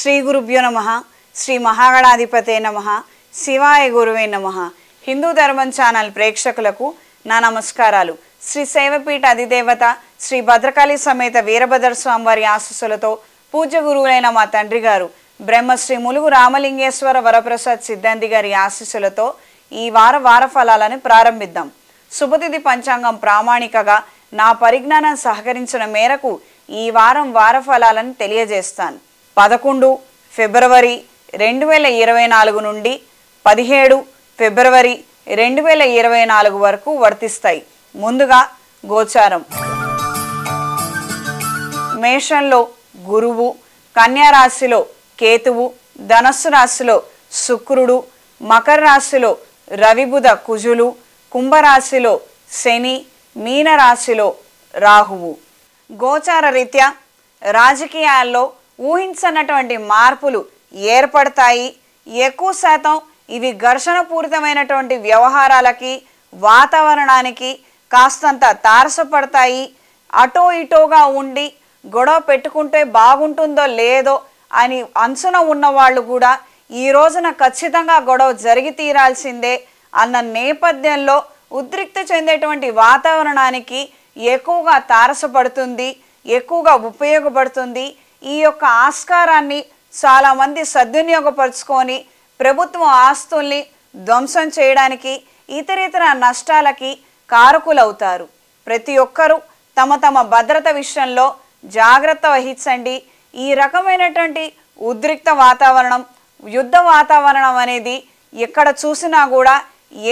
శ్రీ గురుభ్యో నమః. శ్రీ మహాగణాధిపతే నమః. శివాయ గురువే నమః. హిందూ ధర్మం ఛానల్ ప్రేక్షకులకు నా నమస్కారాలు. శ్రీ సేవపీఠ అధిదేవత శ్రీ భద్రకాళి సమేత వీరభద్ర స్వామి వారి ఆశీస్సులతో పూజ్య గురువులైన మా తండ్రి గారు బ్రహ్మశ్రీ ములుగు రామలింగేశ్వర వరప్రసాద్ సిద్ధాంతి గారి ఆశీస్సులతో ఈ వార ఫలాలను ప్రారంభిద్దాం. శుభతిథి పంచాంగం ప్రామాణికగా నా పరిజ్ఞానం సహకరించిన మేరకు ఈ వార ఫలాలను తెలియజేస్తాను. 11 ఫిబ్రవరి 2024 నుండి 17 ఫిబ్రవరి 2024 వరకు వర్తిస్తాయి. ముందుగా గోచారం. మేషంలో గురువు, కన్యా రాశిలో కేతువు, ధనస్సు రాశిలో శుక్రుడు, మకర రాశిలో రవి బుధ కుజులు, కుంభరాశిలో శని, మీన రాశిలో రాహువు. గోచార రీత్యా రాజకీయాల్లో ఊహించనటువంటి మార్పులు ఏర్పడతాయి. ఎక్కువ శాతం ఇవి ఘర్షణపూరితమైనటువంటి వ్యవహారాలకి, వాతావరణానికి కాస్తంత తారసపడతాయి. అటో ఇటోగా ఉండి గొడవ పెట్టుకుంటే బాగుంటుందో లేదో అని అంచన ఉన్నవాళ్ళు కూడా ఈ రోజున ఖచ్చితంగా గొడవ జరిగి తీరాల్సిందే అన్న నేపథ్యంలో ఉద్రిక్త చెందేటువంటి వాతావరణానికి ఎక్కువగా తారసపడుతుంది, ఎక్కువగా ఉపయోగపడుతుంది. ఈ యొక్క ఆస్కారాన్ని చాలామంది సద్వినియోగపరుచుకొని ప్రభుత్వం ఆస్తుల్ని ధ్వంసం చేయడానికి, ఇతరితర నష్టాలకి కారకులవుతారు. ప్రతి ఒక్కరూ తమ తమ భద్రత విషయంలో జాగ్రత్త వహించండి. ఈ రకమైనటువంటి ఉద్రిక్త వాతావరణం, యుద్ధ వాతావరణం అనేది ఎక్కడ చూసినా కూడా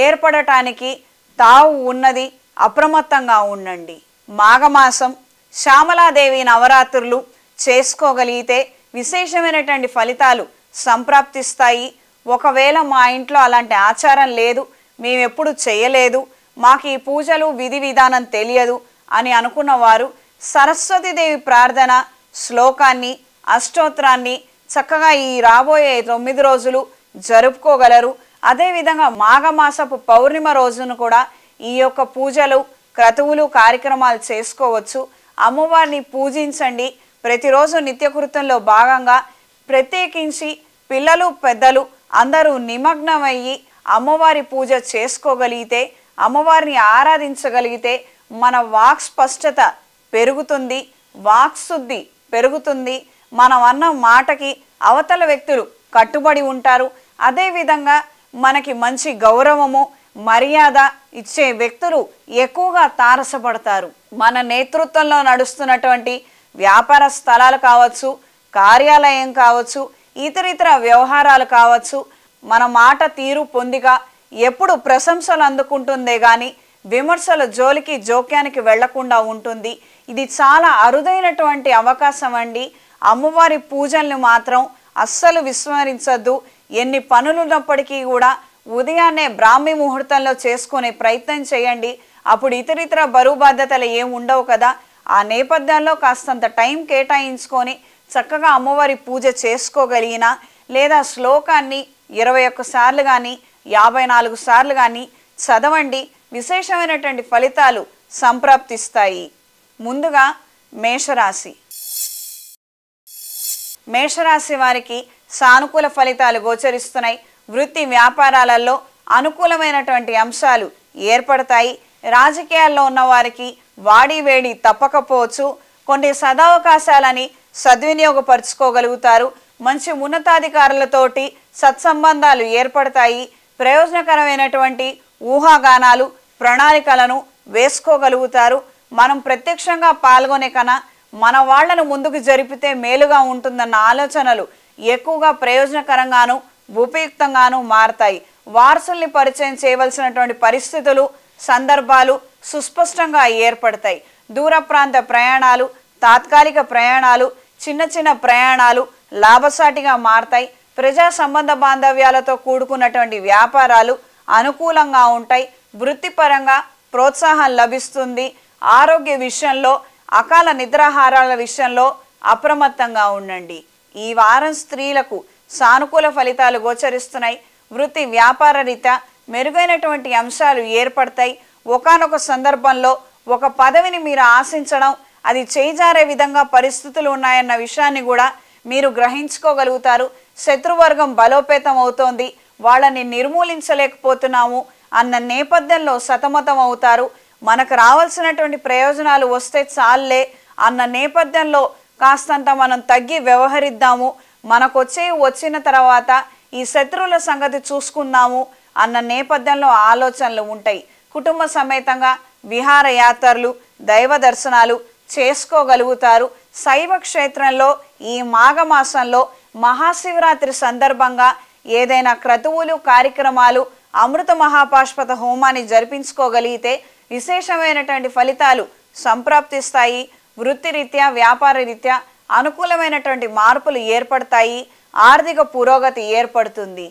ఏర్పడటానికి తావు ఉన్నది. అప్రమత్తంగా ఉండండి. మాఘమాసం శ్యామలాదేవి నవరాత్రులు చేసుకోగలిగితే విశేషమైనటువంటి ఫలితాలు సంప్రాప్తిస్తాయి. ఒకవేళ మా ఇంట్లో అలాంటి ఆచారం లేదు, మేము ఎప్పుడు చేయలేదు, మాకు ఈ పూజలు విధి విధానం తెలియదు అని అనుకున్న వారు సరస్వతీదేవి ప్రార్థన శ్లోకాన్ని, అష్టోత్తరాన్ని చక్కగా ఈ రాబోయే 9 రోజులు జరుపుకోగలరు. అదేవిధంగా మాఘమాసపు పౌర్ణిమ రోజును కూడా ఈ యొక్క పూజలు, క్రతువులు, కార్యక్రమాలు చేసుకోవచ్చు. అమ్మవారిని పూజించండి. ప్రతిరోజు నిత్యకృత్యంలో భాగంగా ప్రత్యేకించి పిల్లలు, పెద్దలు అందరూ నిమగ్నమయ్యి అమ్మవారి పూజ చేసుకోగలిగితే, అమ్మవారిని ఆరాధించగలిగితే మన వాక్ స్పష్టత పెరుగుతుంది, వాక్శుద్ధి పెరుగుతుంది. మనం అన్న మాటకి అవతల వ్యక్తులు కట్టుబడి ఉంటారు. అదేవిధంగా మనకి మంచి గౌరవము, మర్యాద ఇచ్చే వ్యక్తులు ఎక్కువగా తారసపడతారు. మన నేతృత్వంలో నడుస్తున్నటువంటి వ్యాపార స్థలాలు కావచ్చు, కార్యాలయం కావచ్చు, ఇతరితర వ్యవహారాలు కావచ్చు, మన మాట తీరు పొందిగా ఎప్పుడు ప్రశంసలు అందుకుంటుందే కానీ విమర్శల జోలికి, జోక్యానికి వెళ్లకుండా ఉంటుంది. ఇది చాలా అరుదైనటువంటి అవకాశం అండి. అమ్మవారి పూజల్ని మాత్రం అస్సలు విస్మరించద్దు. ఎన్ని పనులున్నప్పటికీ కూడా ఉదయాన్నే బ్రాహ్మీ ముహూర్తంలో చేసుకునే ప్రయత్నం చేయండి. అప్పుడు ఇతరితర బరువు బాధ్యతలు ఏం ఉండవు కదా. ఆ నేపథ్యంలో కాస్తంత టైం కేటాయించుకొని చక్కగా అమ్మవారి పూజ చేసుకోగలిగినా, లేదా శ్లోకాన్ని 21 సార్లు కానీ 54 సార్లు కానీ చదవండి. విశేషమైనటువంటి ఫలితాలు సంప్రాప్తిస్తాయి. ముందుగా మేషరాశి. మేషరాశి వారికి సానుకూల ఫలితాలు గోచరిస్తున్నాయి. వృత్తి వ్యాపారాలలో అనుకూలమైనటువంటి అంశాలు ఏర్పడతాయి. రాజకీయాల్లో ఉన్న వారికి వాడి వేడి తప్పకపోవచ్చు. కొన్ని సదవకాశాలని సద్వినియోగపరుచుకోగలుగుతారు. మంచి ఉన్నతాధికారులతోటి సత్సంబంధాలు ఏర్పడతాయి. ప్రయోజనకరమైనటువంటి ఊహాగానాలు, ప్రణాళికలను వేసుకోగలుగుతారు. మనం ప్రత్యక్షంగా పాల్గొనే కన్నా మన వాళ్లను ముందుకు జరిపితే మేలుగా ఉంటుందన్న ఆలోచనలు ఎక్కువగా ప్రయోజనకరంగాను, ఉపయుక్తంగాను మారతాయి. వారసుల్ని పరిచయం చేయవలసినటువంటి పరిస్థితులు, సందర్భాలు సుస్పష్టంగా ఏర్పడతాయి. దూర ప్రాంత ప్రయాణాలు, తాత్కాలిక ప్రయాణాలు, చిన్న చిన్న ప్రయాణాలు లాభసాటిగా మారతాయి. ప్రజా సంబంధ బాంధవ్యాలతో కూడుకున్నటువంటి వ్యాపారాలు అనుకూలంగా ఉంటాయి. వృత్తిపరంగా ప్రోత్సాహం లభిస్తుంది. ఆరోగ్య విషయంలో, అకాల నిద్రాహారాల విషయంలో అప్రమత్తంగా ఉండండి. ఈ వారం స్త్రీలకు సానుకూల ఫలితాలు గోచరిస్తున్నాయి. వృత్తి వ్యాపార రీత్యా మెరుగైనటువంటి అంశాలు ఏర్పడతాయి. ఒకానొక సందర్భంలో ఒక పదవిని మీరు ఆశించడం, అది చేజారే విధంగా పరిస్థితులు ఉన్నాయన్న విషయాన్ని కూడా మీరు గ్రహించుకోగలుగుతారు. శత్రువర్గం బలోపేతం అవుతోంది, వాళ్ళని నిర్మూలించలేకపోతున్నాము అన్న నేపథ్యంలో సతమతం అవుతారు. మనకు రావాల్సినటువంటి ప్రయోజనాలు వస్తే చాలే అన్న నేపథ్యంలో కాస్తంత మనం తగ్గి వ్యవహరిద్దాము, వచ్చిన తర్వాత ఈ శత్రువుల సంగతి చూసుకుందాము అన్న నేపథ్యంలో ఆలోచనలు ఉంటాయి. కుటుంబ సమేతంగా విహారయాత్రలు, దైవ దర్శనాలు చేసుకోగలుగుతారు. శైవ క్షేత్రంలో ఈ మాఘమాసంలో మహాశివరాత్రి సందర్భంగా ఏదైనా క్రతువులు, కార్యక్రమాలు, అమృత మహాపాశుపత హోమాన్ని జరిపించుకోగలిగితే విశేషమైనటువంటి ఫలితాలు సంప్రాప్తిస్తాయి. వృత్తిరీత్యా, వ్యాపార రీత్యా అనుకూలమైనటువంటి మార్పులు ఏర్పడతాయి. ఆర్థిక పురోగతి ఏర్పడుతుంది.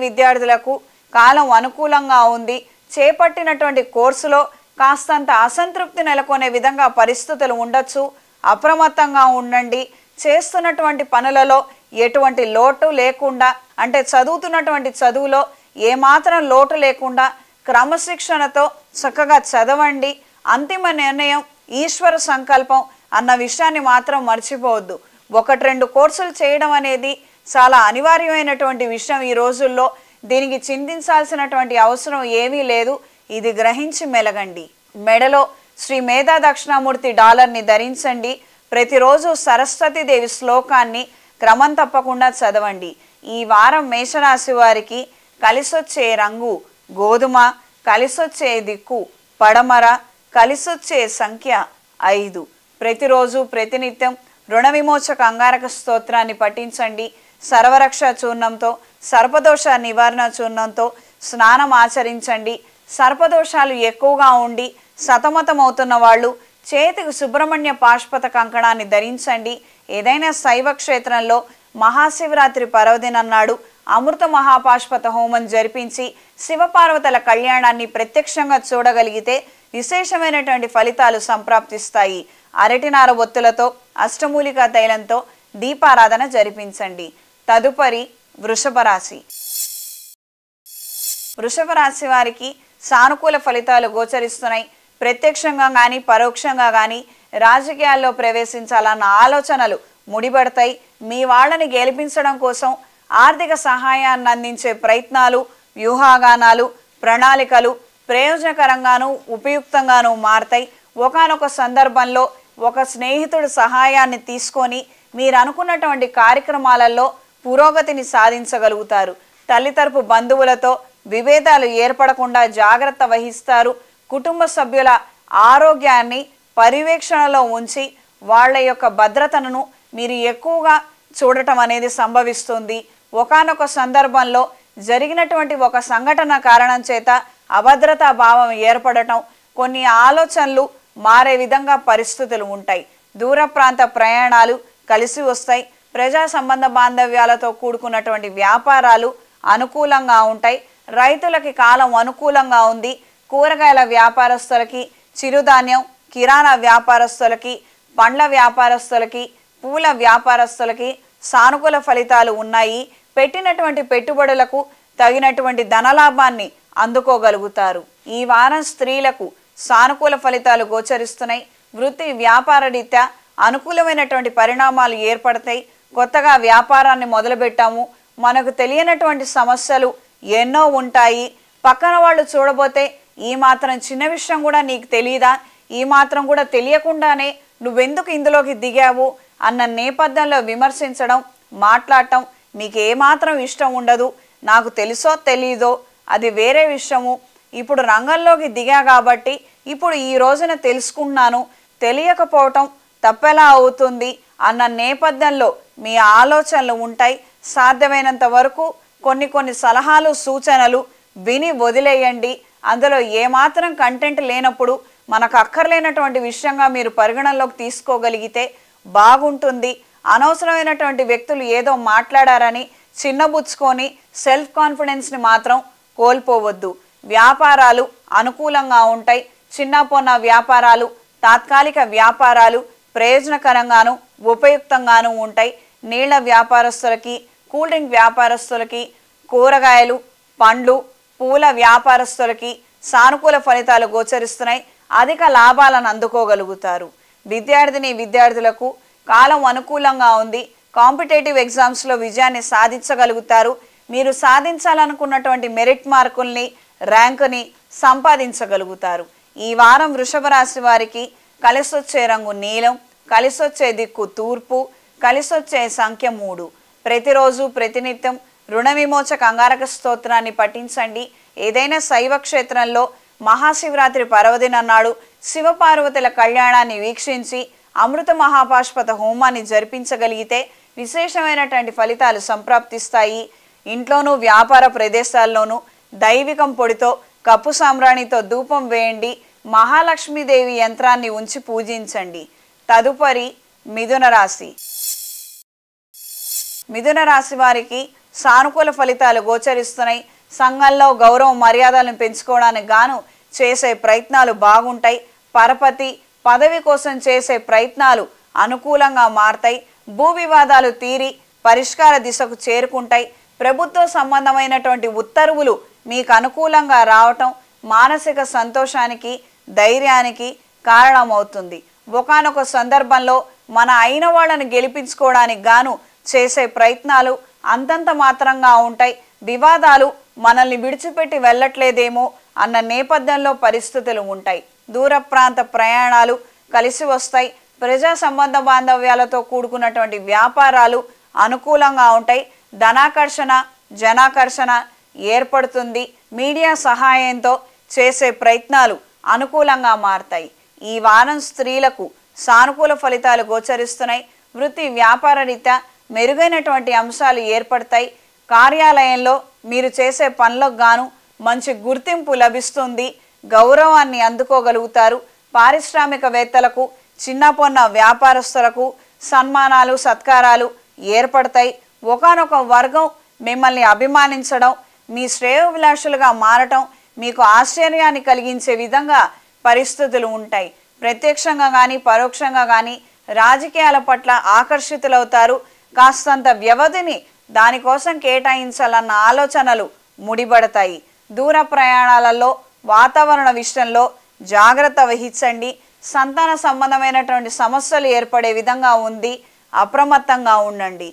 విద్యార్థులకు కాలం అనుకూలంగా ఉంది. చేపట్టినటువంటి కోర్సులో కాస్తంత అసంతృప్తి నెలకొనే విధంగా పరిస్థితులు ఉండొచ్చు. అప్రమత్తంగా ఉండండి. చేస్తున్నటువంటి పనులలో ఎటువంటి లోటు లేకుండా, అంటే చదువుతున్నటువంటి చదువులో ఏమాత్రం లోటు లేకుండా క్రమశిక్షణతో చక్కగా చదవండి. అంతిమ నిర్ణయం ఈశ్వర సంకల్పం అన్న విషయాన్ని మాత్రం మర్చిపోవద్దు. 1-2 కోర్సులు చేయడం అనేది చాలా అనివార్యమైనటువంటి విషయం ఈ రోజుల్లో. దీనికి చింతించాల్సినటువంటి అవసరం ఏమీ లేదు. ఇది గ్రహించి మెలగండి. మెడలో శ్రీ మేధా దక్షిణామూర్తి డాలర్ని ధరించండి. ప్రతిరోజు సరస్వతీదేవి శ్లోకాన్ని క్రమం తప్పకుండా చదవండి. ఈ వారం మేషరాశి వారికి కలిసొచ్చే రంగు గోధుమ, కలిసొచ్చే దిక్కు పడమర, కలిసొచ్చే సంఖ్య 5. ప్రతిరోజు ప్రతినిత్యం రుణ విమోచక అంగారక స్తోత్రాన్ని పఠించండి. సర్వరక్ష చూర్ణంతో, సర్పదోష నివారణ చూర్ణంతో స్నానం ఆచరించండి. సర్పదోషాలు ఎక్కువగా ఉండి సతమతమవుతున్న వాళ్ళు చేతికి సుబ్రహ్మణ్య పాశుపత కంకణాన్ని ధరించండి. ఏదైనా శైవ క్షేత్రంలో మహాశివరాత్రి పర్వదినం నాడు అమృత మహాపాశుపత హోమం జరిపించి శివపార్వతుల కళ్యాణాన్ని ప్రత్యక్షంగా చూడగలిగితే విశేషమైనటువంటి ఫలితాలు సంప్రాప్తిస్తాయి. అరటినార ఒత్తులతో, అష్టమూలికా తైలంతో దీపారాధన జరిపించండి. తదుపరి వృషభ రాశి. వృషభ రాశి వారికి సానుకూల ఫలితాలు గోచరిస్తున్నాయి. ప్రత్యక్షంగా కానీ పరోక్షంగా కానీ రాజకీయాల్లో ప్రవేశించాలన్న ఆలోచనలు ముడిపడతాయి. మీ వాళ్ళని గెలిపించడం కోసం ఆర్థిక సహాయాన్ని అందించే ప్రయత్నాలు, వ్యూహాగానాలు, ప్రణాళికలు ప్రయోజనకరంగాను ఉపయుక్తంగాను మారతాయి. ఒకానొక సందర్భంలో ఒక స్నేహితుడి సహాయాన్ని తీసుకొని మీరు అనుకున్నటువంటి కార్యక్రమాలలో పురోగతిని సాధించగలుగుతారు. తల్లితరపు బంధువులతో విభేదాలు ఏర్పడకుండా జాగ్రత్త వహిస్తారు. కుటుంబ సభ్యుల ఆరోగ్యాన్ని పర్యవేక్షణలో ఉంచి వాళ్ళ యొక్క భద్రతను మీరు ఎక్కువగా చూడటం అనేది సంభవిస్తుంది. ఒకానొక సందర్భంలో జరిగినటువంటి ఒక సంఘటన కారణం చేత అభద్రతా భావం ఏర్పడటం, కొన్ని ఆలోచనలు మారే విధంగా పరిస్థితులు ఉంటాయి. దూర ప్రాంత ప్రయాణాలు కలిసి వస్తాయి. ప్రజా సంబంధ బాంధవ్యాలతో కూడుకున్నటువంటి వ్యాపారాలు అనుకూలంగా ఉంటాయి. రైతులకి కాలం అనుకూలంగా ఉంది. కూరగాయల వ్యాపారస్తులకి, చిరుధాన్యం, కిరాణా వ్యాపారస్తులకి, పండ్ల వ్యాపారస్తులకి, పూల వ్యాపారస్తులకి సానుకూల ఫలితాలు ఉన్నాయి. పెట్టినటువంటి పెట్టుబడులకు తగినటువంటి ధనలాభాన్ని అందుకోగలుగుతారు. ఈ వారం స్త్రీలకు సానుకూల ఫలితాలు గోచరిస్తున్నాయి. వృత్తి వ్యాపార రీత్యా అనుకూలమైనటువంటి పరిణామాలు ఏర్పడతాయి. కొత్తగా వ్యాపారాన్ని మొదలుపెట్టాము, మనకు తెలియనటువంటి సమస్యలు ఎన్నో ఉంటాయి. పక్కన వాళ్ళు చూడబోతే ఈ మాత్రం చిన్న విషయం కూడా నీకు తెలియదా, ఈ మాత్రం కూడా తెలియకుండానే నువ్వెందుకు ఇందులోకి దిగావు అన్న నేపథ్యంలో విమర్శించడం, మాట్లాడటం మీకు ఏమాత్రం ఇష్టం ఉండదు. నాకు తెలుసో తెలీదో అది వేరే విషయము. ఇప్పుడు రంగంలోకి దిగా కాబట్టి ఇప్పుడు ఈ రోజున తెలుసుకున్నాను, తెలియకపోవటం తప్పెలా అవుతుంది అన్న నేపథ్యంలో మీ ఆలోచనలు ఉంటాయి. సాధ్యమైనంత వరకు కొన్ని సలహాలు, సూచనలు విని వదిలేయండి. అందులో ఏమాత్రం కంటెంట్ లేనప్పుడు మనకు అక్కర్లేనటువంటి విషయంగా మీరు పరిగణనలోకి తీసుకోగలిగితే బాగుంటుంది. అనవసరమైనటువంటి వ్యక్తులు ఏదో మాట్లాడారని చిన్నబుచ్చుకొని సెల్ఫ్ కాన్ఫిడెన్స్ని మాత్రం కోల్పోవద్దు. వ్యాపారాలు అనుకూలంగా ఉంటాయి. చిన్న పొన్న వ్యాపారాలు, తాత్కాలిక వ్యాపారాలు ప్రయోజనకరంగాను ఉపయుక్తంగాను ఉంటాయి. నీళ్ల వ్యాపారస్తులకి, కూల్ డ్రింక్ వ్యాపారస్తులకి, కూరగాయలు, పండ్లు, పూల వ్యాపారస్తులకి సానుకూల ఫలితాలు గోచరిస్తున్నాయి. అధిక లాభాలను అందుకోగలుగుతారు. విద్యార్థులకు కాలం అనుకూలంగా ఉంది. కాంపిటేటివ్ ఎగ్జామ్స్లో విజయాన్ని సాధించగలుగుతారు. మీరు సాధించాలనుకున్నటువంటి మెరిట్ మార్కుల్ని, ర్యాంకుని సంపాదించగలుగుతారు. ఈ వారం వృషభ రాశి వారికి కలిసొచ్చే రంగు నీలం, కలిసొచ్చే దిక్కు తూర్పు, కలిసొచ్చే సంఖ్య 3. ప్రతిరోజు ప్రతినిత్యం రుణ విమోచక అంగారక స్తోత్రాన్ని పఠించండి. ఏదైనా శైవ క్షేత్రంలో మహాశివరాత్రి పర్వదినం నాడు శివపార్వతుల కళ్యాణాన్ని వీక్షించి అమృత మహాపాశుపత హోమాన్ని జరిపించగలిగితే విశేషమైనటువంటి ఫలితాలు సంప్రాప్తిస్తాయి. ఇంట్లోనూ వ్యాపార ప్రదేశాల్లోనూ దైవికం పొడితో కప్పు సాంబ్రాణితో ధూపం వేయండి. మహాలక్ష్మీదేవి యంత్రాన్ని ఉంచి పూజించండి. తదుపరి మిథున రాశి. మిథున రాశి వారికి సానుకూల ఫలితాలు గోచరిస్తున్నాయి. సంఘంలో గౌరవ మర్యాదలను పెంచుకోవడానికి గాను చేసే ప్రయత్నాలు బాగుంటాయి. పరపతి పదవి కోసం చేసే ప్రయత్నాలు అనుకూలంగా మారతాయి. భూ వివాదాలు తీరి పరిష్కార దిశకు చేరుకుంటాయి. ప్రభుత్వ సంబంధమైనటువంటి ఉత్తర్వులు మీకు అనుకూలంగా రావటం మానసిక సంతోషానికి, ధైర్యానికి కారణమవుతుంది. ఒకానొక సందర్భంలో మన అయిన వాళ్ళని గెలిపించుకోవడానికి గాను చేసే ప్రయత్నాలు అంతంత మాత్రంగా ఉంటాయి. వివాదాలు మనల్ని విడిచిపెట్టి వెళ్ళట్లేదేమో అన్న నేపథ్యంలో పరిస్థితులు ఉంటాయి. దూర ప్రాంత ప్రయాణాలు కలిసి వస్తాయి. ప్రజా సంబంధ బాంధవ్యాలతో కూడుకున్నటువంటి వ్యాపారాలు అనుకూలంగా ఉంటాయి. ధనాకర్షణ, జనాకర్షణ ఏర్పడుతుంది. మీడియా సహాయంతో చేసే ప్రయత్నాలు అనుకూలంగా మారతాయి. ఈ వారం స్త్రీలకు సానుకూల ఫలితాలు గోచరిస్తున్నాయి. వృత్తి వ్యాపార రీత్యా మెరుగైనటువంటి అంశాలు ఏర్పడతాయి. కార్యాలయంలో మీరు చేసే పనులకు గాను మంచి గుర్తింపు లభిస్తుంది. గౌరవాన్ని అందుకోగలుగుతారు. పారిశ్రామికవేత్తలకు, చిన్న పొన్న వ్యాపారస్తులకు సన్మానాలు, సత్కారాలు ఏర్పడతాయి. ఒకానొక వర్గం మిమ్మల్ని అభిమానించడం, మీ శ్రేయోభిలాషులుగా మారటం మీకు ఆశ్చర్యాన్ని కలిగించే విధంగా పరిస్థితులు ఉంటాయి. ప్రత్యక్షంగా కానీ పరోక్షంగా కానీ రాజకీయాల పట్ల ఆకర్షితులవుతారు. కాస్తంత వ్యవధిని దానికోసం కేటాయించాలన్న ఆలోచనలు ముడిపడతాయి. దూర ప్రయాణాలలో వాతావరణ విషయంలో జాగ్రత్త వహించండి. సంతాన సంబంధమైనటువంటి సమస్యలు ఏర్పడే విధంగా ఉంది. అప్రమత్తంగా ఉండండి.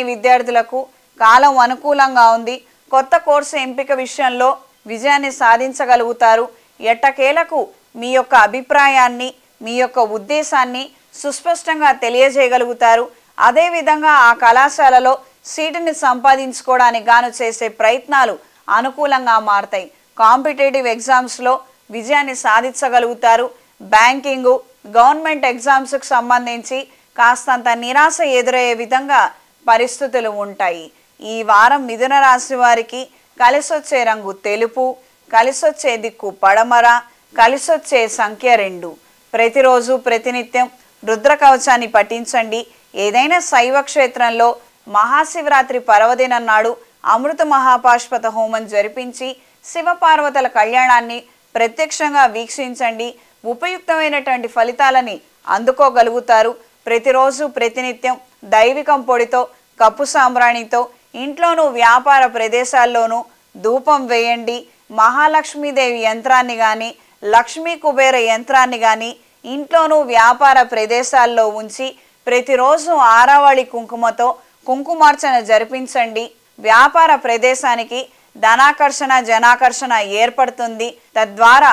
విద్యార్థులకు కాలం అనుకూలంగా ఉంది. కొత్త కోర్సు ఎంపిక విషయంలో విజయాన్ని సాధించగలుగుతారు. ఎట్టకేలకు మీ యొక్క అభిప్రాయాన్ని, మీ యొక్క ఉద్దేశాన్ని సుస్పష్టంగా తెలియజేయగలుగుతారు. అదేవిధంగా ఆ కళాశాలలో సీటుని సంపాదించుకోవడానికి గాను చేసే ప్రయత్నాలు అనుకూలంగా మారతాయి. కాంపిటేటివ్ ఎగ్జామ్స్లో విజయాన్ని సాధించగలుగుతారు. బ్యాంకింగు, గవర్నమెంట్ ఎగ్జామ్స్కి సంబంధించి కాస్తంత నిరాశ ఎదురయ్యే విధంగా పరిస్థితులు ఉంటాయి. ఈ వారం మిథున రాశి వారికి కలిసొచ్చే రంగు తెలుపు, కలిసొచ్చే దిక్కు పడమర, కలిసొచ్చే సంఖ్య 2. ప్రతిరోజు ప్రతినిత్యం రుద్ర కవచాన్ని పఠించండి. ఏదైనా శైవ క్షేత్రంలో మహాశివరాత్రి పర్వదినం నాడు అమృత మహాపాశుపత హోమం జరిపించి శివపార్వతుల కళ్యాణాన్ని ప్రత్యక్షంగా వీక్షించండి. ఉపయుక్తమైనటువంటి ఫలితాలని అందుకోగలుగుతారు. ప్రతిరోజు ప్రతినిత్యం దైవికం పొడితో కప్పు సాంబ్రాణితో ఇంట్లోనూ వ్యాపార ప్రదేశాల్లోనూ ధూపం వేయండి. మహాలక్ష్మీదేవి యంత్రాన్ని కానీ, లక్ష్మీ కుబేర యంత్రాన్ని కానీ ఇంట్లోనూ వ్యాపార ప్రదేశాల్లో ఉంచి ప్రతిరోజు ఆరావళి కుంకుమతో కుంకుమార్చన జరిపించండి. వ్యాపార ప్రదేశానికి ధనాకర్షణ, జనాకర్షణ ఏర్పడుతుంది. తద్వారా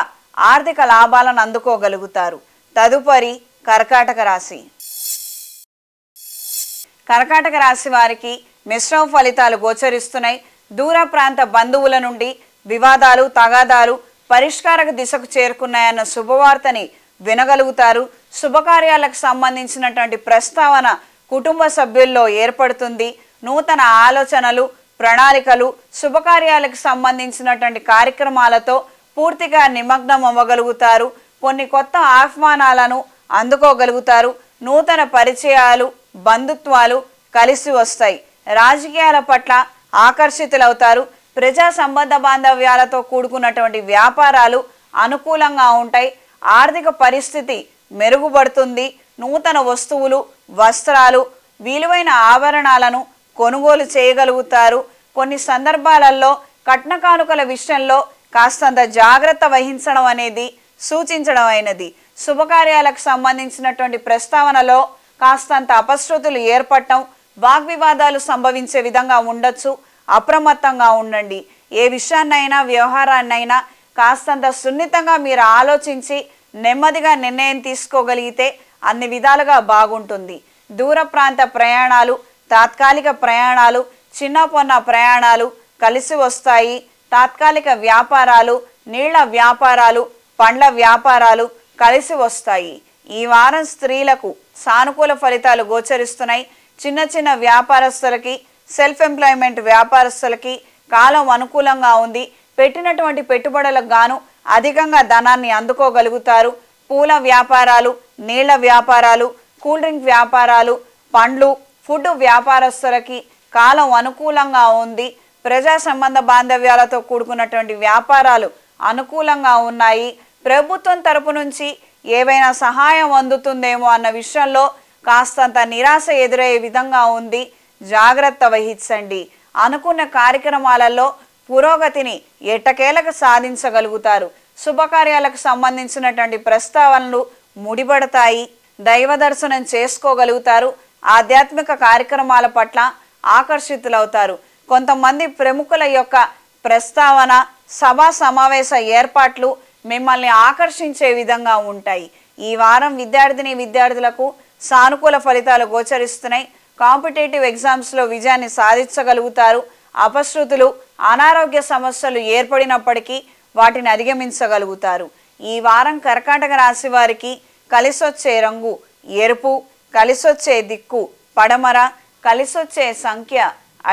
ఆర్థిక లాభాలను అందుకోగలుగుతారు. తదుపరి కర్కాటక రాశి. కర్కాటక రాశి వారికి మిశ్రమ ఫలితాలు గోచరిస్తున్నాయి. దూర ప్రాంత బంధువుల నుండి వివాదాలు, తగాదాలు పరిష్కారక దిశకు చేరుకున్నాయన్న శుభవార్తని వినగలుగుతారు. శుభకార్యాలకు సంబంధించినటువంటి ప్రస్తావన కుటుంబ సభ్యుల్లో ఏర్పడుతుంది. నూతన ఆలోచనలు, ప్రణాళికలు, శుభకార్యాలకు సంబంధించినటువంటి కార్యక్రమాలతో పూర్తిగా నిమగ్నం అవ్వగలుగుతారు. కొన్ని కొత్త ఆహ్వానాలను అందుకోగలుగుతారు. నూతన పరిచయాలు, బంధుత్వాలు కలిసి వస్తాయి. రాజకీయాల పట్ల ఆకర్షితులవుతారు. ప్రజా సంబంధ బాంధవ్యాలతో కూడుకున్నటువంటి వ్యాపారాలు అనుకూలంగా ఉంటాయి. ఆర్థిక పరిస్థితి మెరుగుపడుతుంది. నూతన వస్తువులు, వస్త్రాలు, విలువైన ఆభరణాలను కొనుగోలు చేయగలుగుతారు. కొన్ని సందర్భాలలో కట్న కానుకల విషయంలో కాస్తంత జాగ్రత్త వహించడం అనేది సూచించడం అయినది. శుభకార్యాలకు సంబంధించినటువంటి ప్రస్తావనలో కాస్తంత అపశృతులు ఏర్పడటం, వాగ్వివాదాలు సంభవించే విధంగా ఉండొచ్చు. అప్రమత్తంగా ఉండండి. ఏ విషయాన్నైనా వ్యవహారాన్నైనా కాస్తంత సున్నితంగా మీరు ఆలోచించి నెమ్మదిగా నిర్ణయం తీసుకోగలిగితే అన్ని విధాలుగా బాగుంటుంది. దూర ప్రాంత ప్రయాణాలు, తాత్కాలిక ప్రయాణాలు, చిన్న పొన్న ప్రయాణాలు కలిసి వస్తాయి. తాత్కాలిక వ్యాపారాలు, నీళ్ల వ్యాపారాలు, పండ్ల వ్యాపారాలు కలిసి వస్తాయి. ఈ వారం స్త్రీలకు సానుకూల ఫలితాలు గోచరిస్తున్నాయి. చిన్న చిన్న వ్యాపారస్తులకి, సెల్ఫ్ ఎంప్లాయ్మెంట్ వ్యాపారస్తులకి కాలం అనుకూలంగా ఉంది. పెట్టినటువంటి పెట్టుబడులకు గాను అధికంగా ధనాన్ని అందుకోగలుగుతారు. పూల వ్యాపారాలు, నీళ్ల వ్యాపారాలు, కూల్ డ్రింక్ వ్యాపారాలు, పండ్లు, ఫుడ్ వ్యాపారస్తులకి కాలం అనుకూలంగా ఉంది. ప్రజా సంబంధ బాంధవ్యాలతో కూడుకున్నటువంటి వ్యాపారాలు అనుకూలంగా ఉన్నాయి. ప్రభుత్వం తరపు నుంచి ఏవైనా సహాయం అందుతుందేమో అన్న విషయంలో కాస్తంత నిరాశ ఎదురయ్యే విధంగా ఉంది. జాగ్రత్త వహించండి. అనుకున్న కార్యక్రమాలలో పురోగతిని ఎట్టకేలకు సాధించగలుగుతారు. శుభకార్యాలకు సంబంధించినటువంటి ప్రస్తావనలు ముడిపడతాయి. దైవ దర్శనం చేసుకోగలుగుతారు. ఆధ్యాత్మిక కార్యక్రమాల పట్ల ఆకర్షితులవుతారు. కొంతమంది ప్రముఖుల యొక్క ప్రస్తావన, సభా సమావేశ ఏర్పాట్లు మిమ్మల్ని ఆకర్షించే విధంగా ఉంటాయి. ఈ వారం విద్యార్థులకు సానుకూల ఫలితాలు గోచరిస్తున్నాయి. కాంపిటేటివ్ ఎగ్జామ్స్లో విజయాన్ని సాధించగలుగుతారు. అపశృతులు, అనారోగ్య సమస్యలు ఏర్పడినప్పటికీ వాటిని అధిగమించగలుగుతారు. ఈ వారం కర్కాటక రాశి వారికి కలిసొచ్చే రంగు ఎరుపు, కలిసొచ్చే దిక్కు పడమర, కలిసొచ్చే సంఖ్య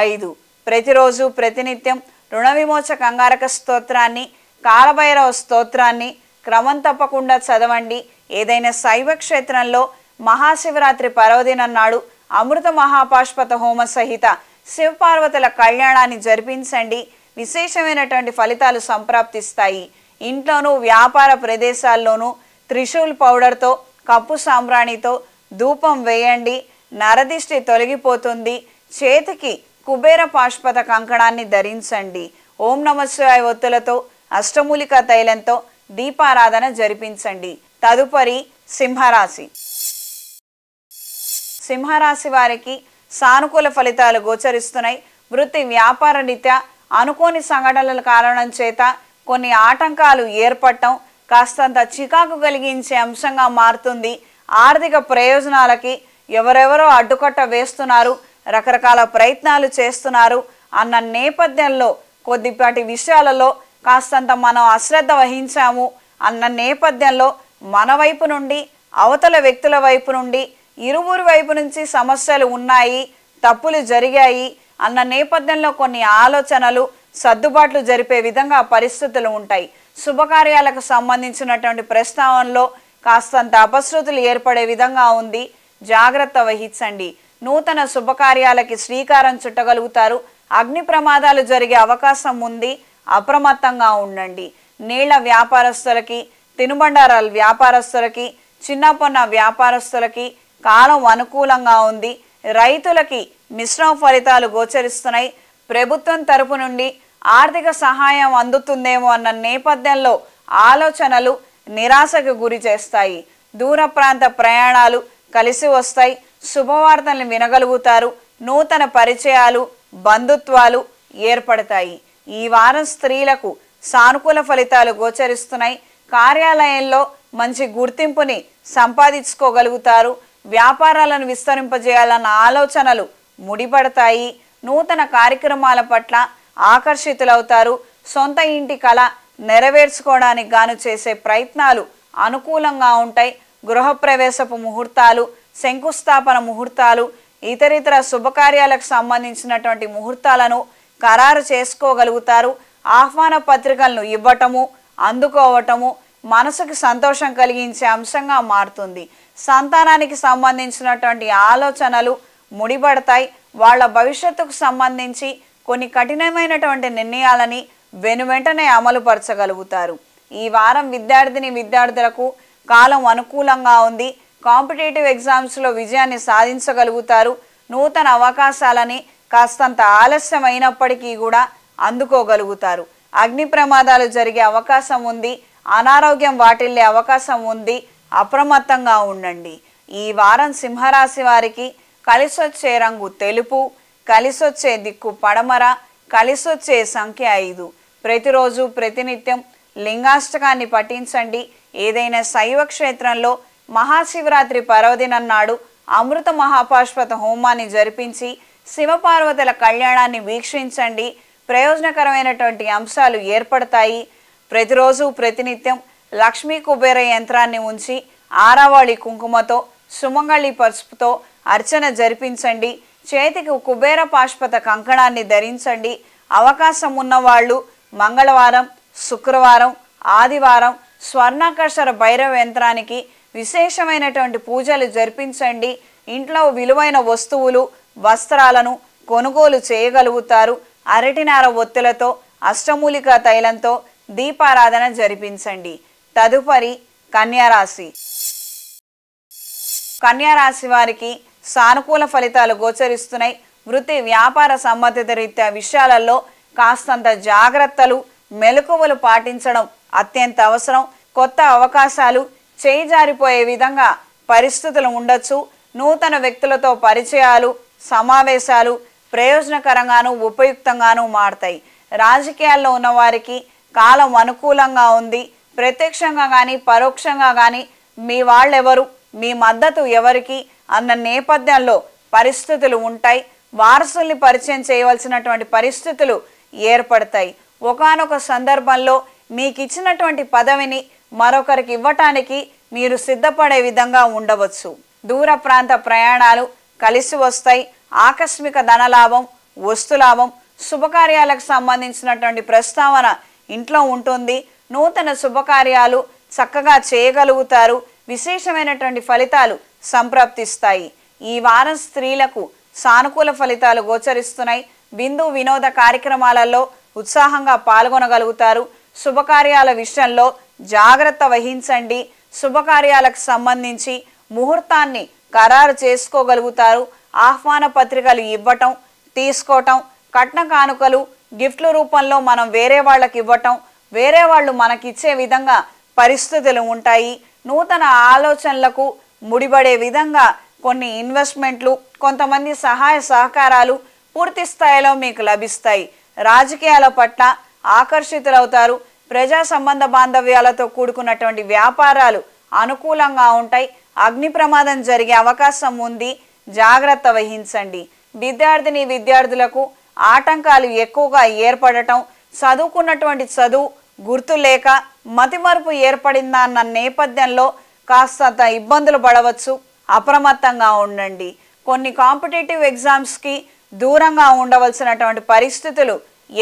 5. ప్రతిరోజు ప్రతినిత్యం రుణ విమోచక అంగారక స్తోత్రాన్ని, కాలభైరవ స్తోత్రాన్ని క్రమం తప్పకుండా చదవండి. ఏదైనా శైవ క్షేత్రంలో మహాశివరాత్రి పర్వదినం నాడు అమృత మహాపాష్పత హోమ సహిత శివపార్వతుల కళ్యాణాన్ని జరిపించండి. విశేషమైనటువంటి ఫలితాలు సంప్రాప్తిస్తాయి. ఇంట్లోనూ వ్యాపార ప్రదేశాల్లోనూ త్రిశూల్ పౌడర్తో, కప్పు సాంబ్రాణితో ధూపం వేయండి. నరదిష్టి తొలగిపోతుంది. చేతికి కుబేర పాష్పత కంకణాన్ని ధరించండి. ఓం నమః శివాయ ఒత్తులతో, అష్టమూలికా తైలంతో దీపారాధన జరిపించండి. తదుపరి సింహరాశి. సింహరాశి వారికి సానుకూల ఫలితాలు గోచరిస్తున్నాయి. వృత్తి వ్యాపార రీత్యా అనుకోని సంఘటనల కారణం చేత కొన్ని ఆటంకాలు ఏర్పడటం కాస్తంత చికాకు కలిగించే అంశంగా మారుతుంది. ఆర్థిక ప్రయోజనాలకి ఎవరెవరో అడ్డుకట్ట వేస్తున్నారు, రకరకాల ప్రయత్నాలు చేస్తున్నారు అన్న నేపథ్యంలో కొద్దిపాటి విషయాలలో కాస్తంత మనం అశ్రద్ధ వహించాము అన్న నేపథ్యంలో మన వైపు నుండి, అవతల వ్యక్తుల వైపు నుండి, ఇరువురి వైపు నుంచి సమస్యలు ఉన్నాయి, తప్పులు జరిగాయి అన్న నేపథ్యంలో కొన్ని ఆలోచనలు, సర్దుబాట్లు జరిపే విధంగా పరిస్థితులు ఉంటాయి. శుభకార్యాలకు సంబంధించినటువంటి ప్రస్తావనలో కాస్తంత అపశృతులు ఏర్పడే విధంగా ఉంది. జాగ్రత్త వహించండి. నూతన శుభకార్యాలకి శ్రీకారం చుట్టగలుగుతారు. అగ్ని ప్రమాదాలు జరిగే అవకాశం ఉంది. అప్రమత్తంగా ఉండండి. నీళ్ల వ్యాపారస్తులకి, తినుబండారాల వ్యాపారస్తులకి, చిన్న పొన్న వ్యాపారస్తులకి కాలం అనుకూలంగా ఉంది. రైతులకి మిశ్రమ ఫలితాలు గోచరిస్తున్నాయి. ప్రభుత్వం తరపు నుండి ఆర్థిక సహాయం అందుతుందేమో అన్న నేపథ్యంలో ఆలోచనలు నిరాశకు గురి చేస్తాయి. దూర ప్రాంత ప్రయాణాలు కలిసి వస్తాయి. శుభవార్తలను వినగలుగుతారు. నూతన పరిచయాలు, బంధుత్వాలు ఏర్పడతాయి. ఈ వారం స్త్రీలకు సానుకూల ఫలితాలు గోచరిస్తున్నాయి. కార్యాలయంలో మంచి గుర్తింపుని సంపాదించుకోగలుగుతారు. వ్యాపారాలను విస్తరింపజేయాలన్న ఆలోచనలు ముడిపడతాయి. నూతన కార్యక్రమాల పట్ల ఆకర్షితులవుతారు. సొంత ఇంటి కళ నెరవేర్చుకోవడానికి గాను చేసే ప్రయత్నాలు అనుకూలంగా ఉంటాయి. గృహప్రవేశపు ముహూర్తాలు, శంకుస్థాపన ముహూర్తాలు, ఇతరితర శుభకార్యాలకు సంబంధించినటువంటి ముహూర్తాలను ఖరారు చేసుకోగలుగుతారు. ఆహ్వాన పత్రికలను ఇవ్వటము, అందుకోవటము మనసుకు సంతోషం కలిగించే అంశంగా మారుతుంది. సంతానానికి సంబంధించినటువంటి ఆలోచనలు ముడిపడతాయి. వాళ్ళ భవిష్యత్తుకు సంబంధించి కొన్ని కఠినమైనటువంటి నిర్ణయాలని వెనువెంటనే అమలుపరచగలుగుతారు. ఈ వారం విద్యార్థులకు కాలం అనుకూలంగా ఉంది. కాంపిటేటివ్ ఎగ్జామ్స్లో విజయాన్ని సాధించగలుగుతారు. నూతన అవకాశాలని కాస్తంత ఆలస్యమైనప్పటికీ కూడా అందుకోగలుగుతారు. అగ్ని ప్రమాదాలు జరిగే అవకాశం ఉంది. అనారోగ్యం వాటిల్లే అవకాశం ఉంది. అప్రమత్తంగా ఉండండి. ఈ వారం సింహరాశి వారికి కలిసొచ్చే రంగు తెలుపు, కలిసొచ్చే దిక్కు పడమర, కలిసొచ్చే సంఖ్య 5. ప్రతిరోజు ప్రతినిత్యం లింగాష్టకాన్ని పఠించండి. ఏదైనా శైవ క్షేత్రంలో మహాశివరాత్రి పర్వదినం నాడు అమృత మహాపాశుపత హోమాన్ని జరిపించి శివపార్వతుల కళ్యాణాన్ని వీక్షించండి. ప్రయోజనకరమైనటువంటి అంశాలు ఏర్పడతాయి. ప్రతిరోజు ప్రతినిత్యం లక్ష్మీ కుబేర యంత్రాన్ని ఉంచి ఆరావళి కుంకుమతో సుమంగళి పసుపుతో అర్చన జరిపించండి. చేతికి కుబేర పాశుపత కంకణాన్ని ధరించండి. అవకాశం ఉన్నవాళ్ళు మంగళవారం, శుక్రవారం, ఆదివారం స్వర్ణాకర్షర భైరవ యంత్రానికి విశేషమైనటువంటి పూజలు జరిపించండి. ఇంట్లో విలువైన వస్తువులు, వస్త్రాలను కొనుగోలు చేయగలుగుతారు. అరటినార ఒత్తులతో అష్టమూలికా తైలంతో దీపారాధన జరిపించండి. తదుపరి కన్యారాశి. కన్యారాశి వారికి సానుకూల ఫలితాలు గోచరిస్తున్నాయి. వృత్తి వ్యాపార సంబంధిత రీత్యా విషయాలలో కాస్తంత జాగ్రత్తలు, మెలకువలు పాటించడం అత్యంత అవసరం. కొత్త అవకాశాలు చేయి జారిపోయే విధంగా పరిస్థితులు ఉండొచ్చు. నూతన వ్యక్తులతో పరిచయాలు, సమావేశాలు ప్రయోజనకరంగాను ఉపయుక్తంగాను మారతాయి. రాజకీయాల్లో ఉన్నవారికి కాలం అనుకూలంగా ఉంది. ప్రత్యక్షంగా కానీ పరోక్షంగా కానీ మీ వాళ్ళెవరు, మీ మద్దతు ఎవరికి అన్న నేపథ్యంలో పరిస్థితులు ఉంటాయి. వారసుల్ని పరిచయం చేయవలసినటువంటి పరిస్థితులు ఏర్పడతాయి. ఒకానొక సందర్భంలో మీకు ఇచ్చినటువంటి పదవిని మరొకరికి ఇవ్వటానికి మీరు సిద్ధపడే విధంగా ఉండవచ్చు. దూర ప్రాంత ప్రయాణాలు కలిసి వస్తాయి. ఆకస్మిక ధనలాభం, వస్తులాభం, శుభకార్యాలకు సంబంధించినటువంటి ప్రస్తావన ఇంట్లో ఉంటుంది. నూతన శుభకార్యాలు చక్కగా చేయగలుగుతారు. విశేషమైనటువంటి ఫలితాలు సంప్రాప్తిస్తాయి. ఈ వారం స్త్రీలకు సానుకూల ఫలితాలు గోచరిస్తున్నాయి. విందు వినోద కార్యక్రమాలలో ఉత్సాహంగా పాల్గొనగలుగుతారు. శుభకార్యాల విషయంలో జాగ్రత్త వహించండి. శుభకార్యాలకు సంబంధించి ముహూర్తాన్ని ఖరారు చేసుకోగలుగుతారు. ఆహ్వాన పత్రికలు ఇవ్వటం, తీసుకోవటం, కట్న కానుకలు, గిఫ్ట్ల రూపంలో మనం వేరే వాళ్ళకి ఇవ్వటం, వేరే వాళ్ళు మనకిచ్చే విధంగా పరిస్థితులు ఉంటాయి. నూతన ఆలోచనలకు ముడిపడే విధంగా కొన్ని ఇన్వెస్ట్మెంట్లు, కొంతమంది సహాయ సహకారాలు పూర్తి స్థాయిలో మీకు లభిస్తాయి. రాజకీయాల పట్ల ఆకర్షితులవుతారు. ప్రజా సంబంధ బాంధవ్యాలతో కూడుకున్నటువంటి వ్యాపారాలు అనుకూలంగా ఉంటాయి. అగ్ని ప్రమాదం జరిగే అవకాశం ఉంది. జాగ్రత్త వహించండి. విద్యార్థులకు ఆటంకాలు ఎక్కువగా ఏర్పడటం, చదువుకున్నటువంటి చదువు గుర్తులేక మతిమరుపు ఏర్పడిందా అన్న నేపథ్యంలో కాస్తంత ఇబ్బందులు పడవచ్చు. అప్రమత్తంగా ఉండండి. కొన్ని కాంపిటేటివ్ ఎగ్జామ్స్కి దూరంగా ఉండవలసినటువంటి పరిస్థితులు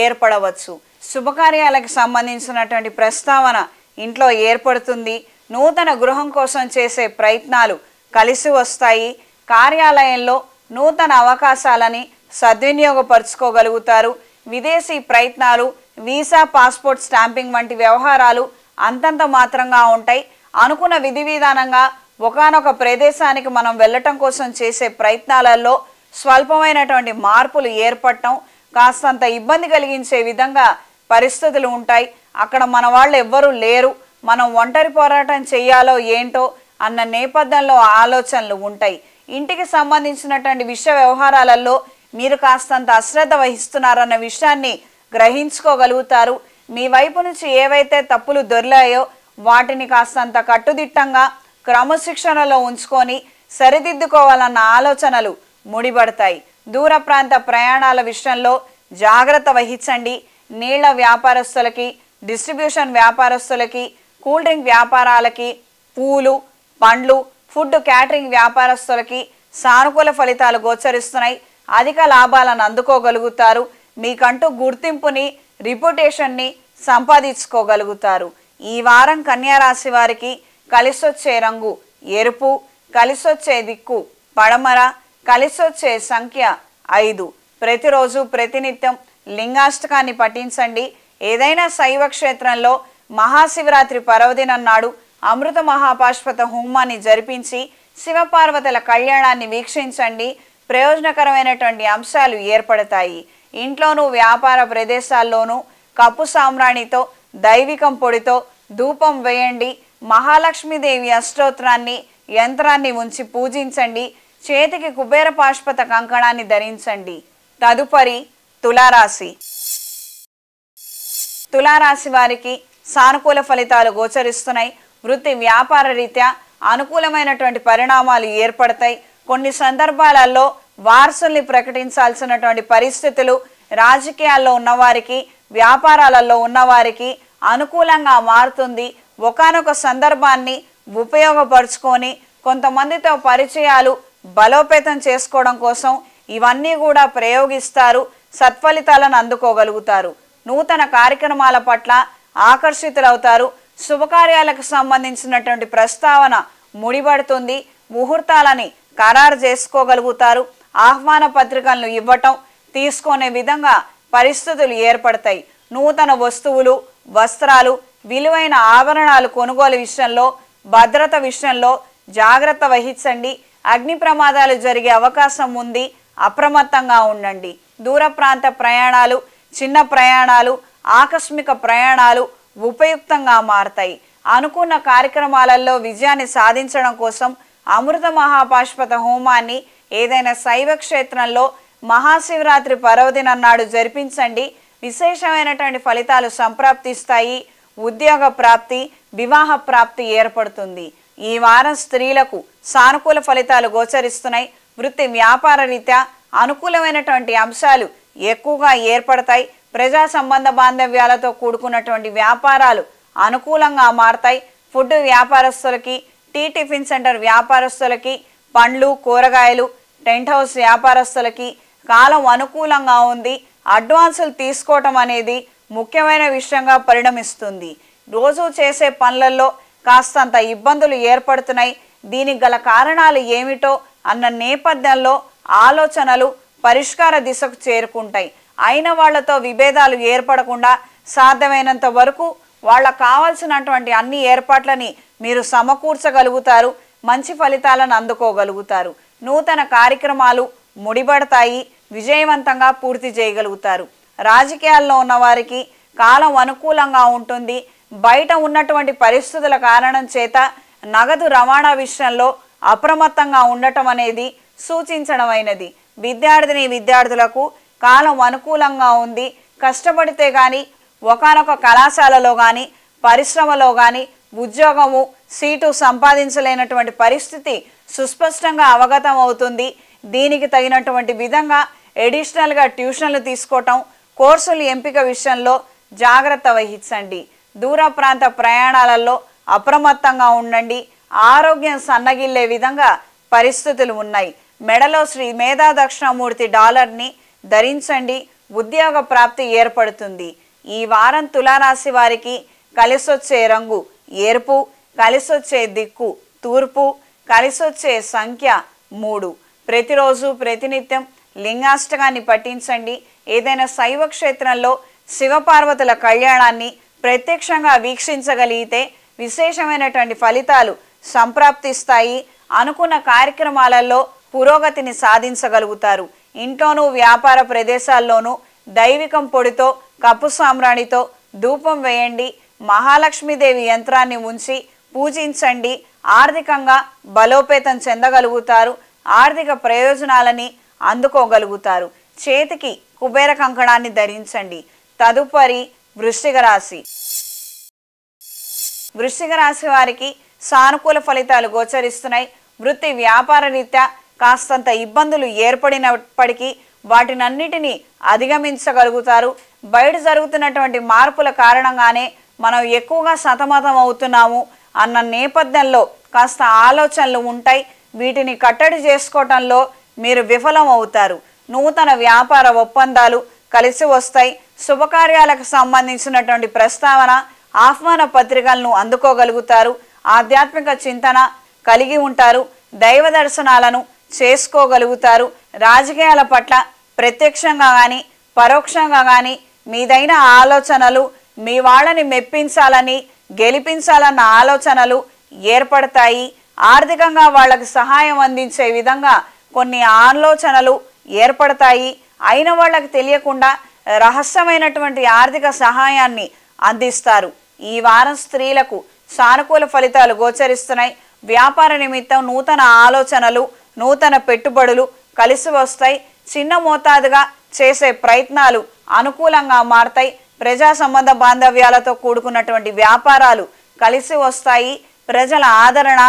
ఏర్పడవచ్చు. శుభకార్యాలకు సంబంధించినటువంటి ప్రస్తావన ఇంట్లో ఏర్పడుతుంది. నూతన గృహం కోసం చేసే ప్రయత్నాలు కలిసి వస్తాయి. కార్యాలయంలో నూతన అవకాశాలని సద్వినియోగపరుచుకోగలుగుతారు. విదేశీ ప్రయత్నాలు, వీసా, పాస్పోర్ట్ స్టాంపింగ్ వంటి వ్యవహారాలు అంతంత మాత్రంగా ఉంటాయి. అనుకున్న విధి విధానంగా ఒకానొక ప్రదేశానికి మనం వెళ్ళటం కోసం చేసే ప్రయత్నాలలో స్వల్పమైనటువంటి మార్పులు ఏర్పడటం కాస్తంత ఇబ్బంది కలిగించే విధంగా పరిస్థితులు ఉంటాయి. అక్కడ మన వాళ్ళు ఎవ్వరూ లేరు, మనం ఒంటరి పోరాటం చెయ్యాలో ఏంటో అన్న నేపథ్యంలో ఆలోచనలు ఉంటాయి. ఇంటికి సంబంధించినటువంటి విషయ వ్యవహారాలలో మీరు కాస్తంత అశ్రద్ధ వహిస్తున్నారన్న విషయాన్ని గ్రహించుకోగలుగుతారు. మీ వైపు నుంచి ఏవైతే తప్పులు దొర్లాయో వాటిని కాస్తంత కట్టుదిట్టంగా క్రమశిక్షణలో ఉంచుకొని సరిదిద్దుకోవాలన్న ఆలోచనలు ముడిపడతాయి. దూర ప్రాంత ప్రయాణాల విషయంలో జాగ్రత్త వహించండి. నీళ్ల వ్యాపారస్తులకి, డిస్ట్రిబ్యూషన్ వ్యాపారస్తులకి, కూల్ డ్రింక్ వ్యాపారాలకి, పూలు, పండ్లు, ఫుడ్ క్యాటరింగ్ వ్యాపారస్తులకి సానుకూల ఫలితాలు గోచరిస్తున్నాయి. అధిక లాభాలను అందుకోగలుగుతారు. మీకంటూ గుర్తింపుని, రిప్యుటేషన్ని సంపాదించుకోగలుగుతారు. ఈ వారం కన్యారాశి వారికి కలిసొచ్చే రంగు ఎరుపు, కలిసొచ్చే దిక్కు పడమర, కలిసొచ్చే సంఖ్య 5. ప్రతిరోజు ప్రతినిత్యం లింగాష్టకాన్ని పఠించండి. ఏదైనా శైవ క్షేత్రంలో మహాశివరాత్రి పర్వదినం నాడు అమృత మహాపాశుపత హోమాన్ని జరిపించి శివపార్వతుల కళ్యాణాన్ని వీక్షించండి. ప్రయోజనకరమైనటువంటి అంశాలు ఏర్పడతాయి. ఇంట్లోనూ వ్యాపార ప్రదేశాల్లోనూ కప్పు సామ్రాణితో, దైవికం పొడితో ధూపం వేయండి. మహాలక్ష్మీదేవి అష్టోత్తరాన్ని యంత్రాన్ని ఉంచి పూజించండి. చేతికి కుబేర పాష్పత కంకణాన్ని ధరించండి. తదుపరి తులారాశి. తులారాశి వారికి సానుకూల ఫలితాలు గోచరిస్తున్నాయి. వృత్తి వ్యాపార రీత్యా అనుకూలమైనటువంటి పరిణామాలు ఏర్పడతాయి. కొన్ని సందర్భాలలో వారసుల్ని ప్రకటించాల్సినటువంటి పరిస్థితులు రాజకీయాల్లో ఉన్నవారికి, వ్యాపారాలలో ఉన్నవారికి అనుకూలంగా మారుతుంది. ఒకానొక సందర్భాన్ని ఉపయోగపరుచుకొని కొంతమందితో పరిచయాలు బలోపేతం చేసుకోవడం కోసం ఇవన్నీ కూడా ప్రయోగిస్తారు. సత్ఫలితాలను అందుకోగలుగుతారు. నూతన కార్యక్రమాల పట్ల ఆకర్షితులవుతారు. శుభకార్యాలకు సంబంధించినటువంటి ప్రస్తావన ముడిపడుతుంది. ముహూర్తాలని ఖరారు చేసుకోగలుగుతారు. ఆహ్వాన పత్రికలను ఇవ్వటం, తీసుకునే విధంగా పరిస్థితులు ఏర్పడతాయి. నూతన వస్తువులు, వస్త్రాలు, విలువైన ఆభరణాలు కొనుగోలు విషయంలో, భద్రత విషయంలో జాగ్రత్త వహించండి. అగ్ని ప్రమాదాలు జరిగే అవకాశం ఉంది. అప్రమత్తంగా ఉండండి. దూర ప్రాంత ప్రయాణాలు, చిన్న ప్రయాణాలు, ఆకస్మిక ప్రయాణాలు ఉపయుక్తంగా మారతాయి. అనుకున్న కార్యక్రమాలలో విజయాన్ని సాధించడం కోసం అమృత మహాపాష్పత హోమాన్ని ఏదైనా శైవ క్షేత్రంలో మహాశివరాత్రి పర్వదినం నాడు జరిపించండి. విశేషమైనటువంటి ఫలితాలు సంప్రాప్తిస్తాయి. ఉద్యోగ ప్రాప్తి, వివాహ ప్రాప్తి ఏర్పడుతుంది. ఈ వారం స్త్రీలకు సానుకూల ఫలితాలు గోచరిస్తున్నాయి. వృత్తి వ్యాపార రీత్యా అనుకూలమైనటువంటి అంశాలు ఎక్కువగా ఏర్పడతాయి. ప్రజా సంబంధ బాంధవ్యాలతో కూడుకున్నటువంటి వ్యాపారాలు అనుకూలంగా మారతాయి. ఫుడ్ వ్యాపారస్తులకి, టీ టిఫిన్ సెంటర్ వ్యాపారస్తులకి, పండ్లు, కూరగాయలు, టెంట్ హౌస్ వ్యాపారస్తులకి కాలం అనుకూలంగా ఉంది. అడ్వాన్సులు తీసుకోవటం అనేది ముఖ్యమైన విషయంగా పరిణమిస్తుంది. రోజు చేసే పనులలో కాస్తంత ఇబ్బందులు ఏర్పడుతున్నాయి. దీనికి గల కారణాలు ఏమిటో అన్న నేపథ్యంలో ఆలోచనలు పరిష్కార దిశకు చేరుకుంటాయి. అయిన వాళ్లతో విభేదాలు ఏర్పడకుండా సాధ్యమైనంత వరకు వాళ్ళకు కావాల్సినటువంటి అన్ని ఏర్పాట్లని మీరు సమకూర్చగలుగుతారు. మంచి ఫలితాలను అందుకోగలుగుతారు. నూతన కార్యక్రమాలు ముడిపడతాయి. విజయవంతంగా పూర్తి చేయగలుగుతారు. రాజకీయాల్లో ఉన్నవారికి కాలం అనుకూలంగా ఉంటుంది. బయట ఉన్నటువంటి పరిస్థితుల కారణం చేత నగదు రవాణా విషయంలో అప్రమత్తంగా ఉండటం అనేది సూచించడమైనది. విద్యార్థులకు కాలం అనుకూలంగా ఉంది. కష్టపడితే కానీ ఒకానొక కళాశాలలో కానీ, పరిశ్రమలో కానీ ఉద్యోగము, సీటు సంపాదించలేనటువంటి పరిస్థితి సుస్పష్టంగా అవగతం అవుతుంది. దీనికి తగినటువంటి విధంగా ఎడిషనల్గా ట్యూషన్లు తీసుకోవటం, కోర్సులు ఎంపిక విషయంలో జాగ్రత్త వహించండి. దూర ప్రాంత ప్రయాణాలలో అప్రమత్తంగా ఉండండి. ఆరోగ్యం సన్నగిల్లే విధంగా పరిస్థితులు ఉన్నాయి. మెడలో శ్రీ మేధా దక్షిణామూర్తి డాలర్ని ధరించండి. ఉద్యోగ ప్రాప్తి ఏర్పడుతుంది. ఈ వారం తులారాశి వారికి కలిసొచ్చే రంగు ఎరుపు, కలిసొచ్చే దిక్కు తూర్పు, కలిసొచ్చే సంఖ్య 3. ప్రతిరోజు ప్రతినిత్యం లింగాష్టకాన్ని పఠించండి. ఏదైనా శైవ క్షేత్రంలో శివపార్వతుల కళ్యాణాన్ని ప్రత్యక్షంగా వీక్షించగలిగితే విశేషమైనటువంటి ఫలితాలు సంప్రాప్తిస్తాయి. అనుకున్న కార్యక్రమాలలో పురోగతిని సాధించగలుగుతారు. ఇంట్లోనూ వ్యాపార ప్రదేశాల్లోనూ దైవికం పొడితో, కప్పు సామ్రాణితో ధూపం వేయండి. మహాలక్ష్మీదేవి యంత్రాన్ని ఉంచి పూజించండి. ఆర్థికంగా బలోపేతం చెందగలుగుతారు. ఆర్థిక ప్రయోజనాలని అందుకోగలుగుతారు. చేతికి కుబేర కంకణాన్ని ధరించండి. తదుపరి వృశ్చిక రాశి. వృశ్చిక రాశి వారికి సానుకూల ఫలితాలు గోచరిస్తున్నాయి. వృత్తి వ్యాపార రీత్యా కాస్తంత ఇబ్బందులు ఏర్పడినప్పటికీ వాటినన్నిటినీ అధిగమించగలుగుతారు. బయట జరుగుతున్నటువంటి మార్పుల కారణంగానే మనం ఎక్కువగా సతమతం అవుతున్నాము అన్న నేపథ్యంలో కాస్త ఆలోచనలు ఉంటాయి. వీటిని కట్టడి చేసుకోవటంలో మీరు విఫలం అవుతారు. నూతన వ్యాపార ఒప్పందాలు కలిసి వస్తాయి. శుభకార్యాలకు సంబంధించినటువంటి ప్రస్తావన, ఆహ్వాన పత్రికలను అందుకోగలుగుతారు. ఆధ్యాత్మిక చింతన కలిగి ఉంటారు. దైవ దర్శనాలను చేసుకోగలుగుతారు. రాజకీయాల పట్ల ప్రత్యక్షంగా కానీ పరోక్షంగా కానీ మీదైన ఆలోచనలు, మీ వాళ్ళని మెప్పించాలని, గెలిపించాలన్న ఆలోచనలు ఏర్పడతాయి. ఆర్థికంగా వాళ్ళకి సహాయం అందించే విధంగా కొన్ని ఆలోచనలు ఏర్పడతాయి. అయిన వాళ్ళకి తెలియకుండా రహస్యమైనటువంటి ఆర్థిక సహాయాన్ని అందిస్తారు. ఈ వారం స్త్రీలకు సానుకూల ఫలితాలు గోచరిస్తున్నాయి. వ్యాపార నిమిత్తం నూతన ఆలోచనలు, నూతన పెట్టుబడులు కలిసి వస్తాయి. చిన్న మోతాదుగా చేసే ప్రయత్నాలు అనుకూలంగా మారతాయి. ప్రజా సంబంధ బాంధవ్యాలతో కూడుకున్నటువంటి వ్యాపారాలు కలిసి వస్తాయి. ప్రజల ఆదరణ,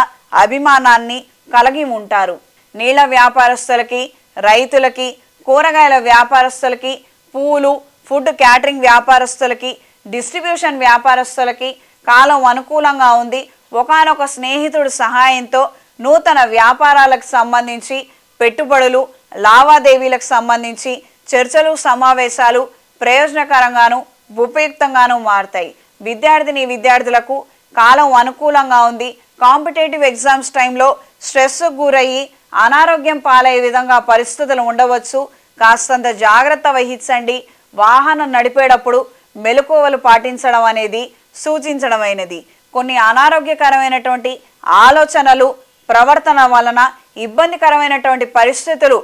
అభిమానాన్ని కలిగి ఉంటారు. నీళ్ళ వ్యాపారస్తులకి, రైతులకి, కూరగాయల వ్యాపారస్తులకి, పూలు, ఫుడ్ క్యాటరింగ్ వ్యాపారస్తులకి, డిస్ట్రిబ్యూషన్ వ్యాపారస్తులకి కాలం అనుకూలంగా ఉంది. ఒకానొక స్నేహితుడి సహాయంతో నూతన వ్యాపారాలకు సంబంధించి పెట్టుబడులు, లావాదేవీలకు సంబంధించి చర్చలు, సమావేశాలు ప్రయోజనకరంగాను ఉపయుక్తంగాను మారతాయి. విద్యార్థులకు కాలం అనుకూలంగా ఉంది. కాంపిటేటివ్ ఎగ్జామ్స్ టైంలో స్ట్రెస్కు గురయ్యి అనారోగ్యం పాలయ్యే విధంగా పరిస్థితులు ఉండవచ్చు. కాస్తంత జాగ్రత్త వహించండి. వాహనం నడిపేటప్పుడు మెలకువలు పాటించడం అనేది సూచించడమైనది. కొన్ని అనారోగ్యకరమైనటువంటి ఆలోచనలు, ప్రవర్తన వలన ఇబ్బందికరమైనటువంటి పరిస్థితులు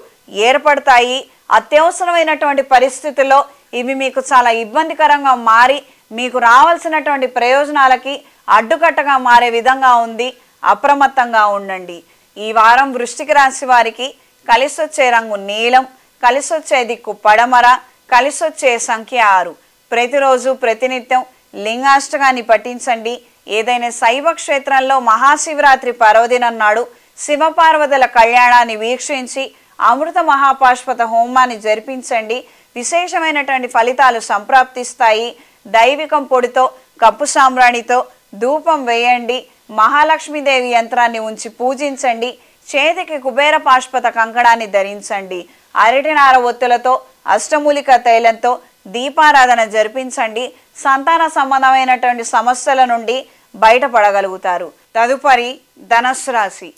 ఏర్పడతాయి. అత్యవసరమైనటువంటి పరిస్థితుల్లో ఇవి మీకు చాలా ఇబ్బందికరంగా మారి మీకు రావాల్సినటువంటి ప్రయోజనాలకి అడ్డుకట్టగా మారే విధంగా ఉంది. అప్రమత్తంగా ఉండండి. ఈ వారం వృశ్చిక రాశి వారికి కలిసొచ్చే రంగు నీలం, కలిసొచ్చే దిక్కు పడమర, కలిసొచ్చే సంఖ్య 6. ప్రతిరోజు ప్రతినిత్యం లింగాష్టకాన్ని పఠించండి. ఏదైనా శైవ క్షేత్రంలో మహాశివరాత్రి పర్వదినం నాడు శివపార్వతుల కళ్యాణాన్ని వీక్షించి అమృత మహాపాశుపత హోమాన్ని జరిపించండి. విశేషమైనటువంటి ఫలితాలు సంప్రాప్తిస్తాయి. దైవికం పొడితో, కప్పు సాంబ్రాణితో ధూపం వేయండి. మహాలక్ష్మీదేవి యంత్రాన్ని ఉంచి పూజించండి. చేతికి కుబేర పాశుపత కంకణాన్ని ధరించండి. అరటినార ఒత్తులతో, అష్టమూలిక తైలంతో దీపారాధన జరిపించండి. సంతాన సంబంధమైనటువంటి సమస్యల నుండి బయటపడగలుగుతారు. తదుపరి ధనుస్సు రాశి.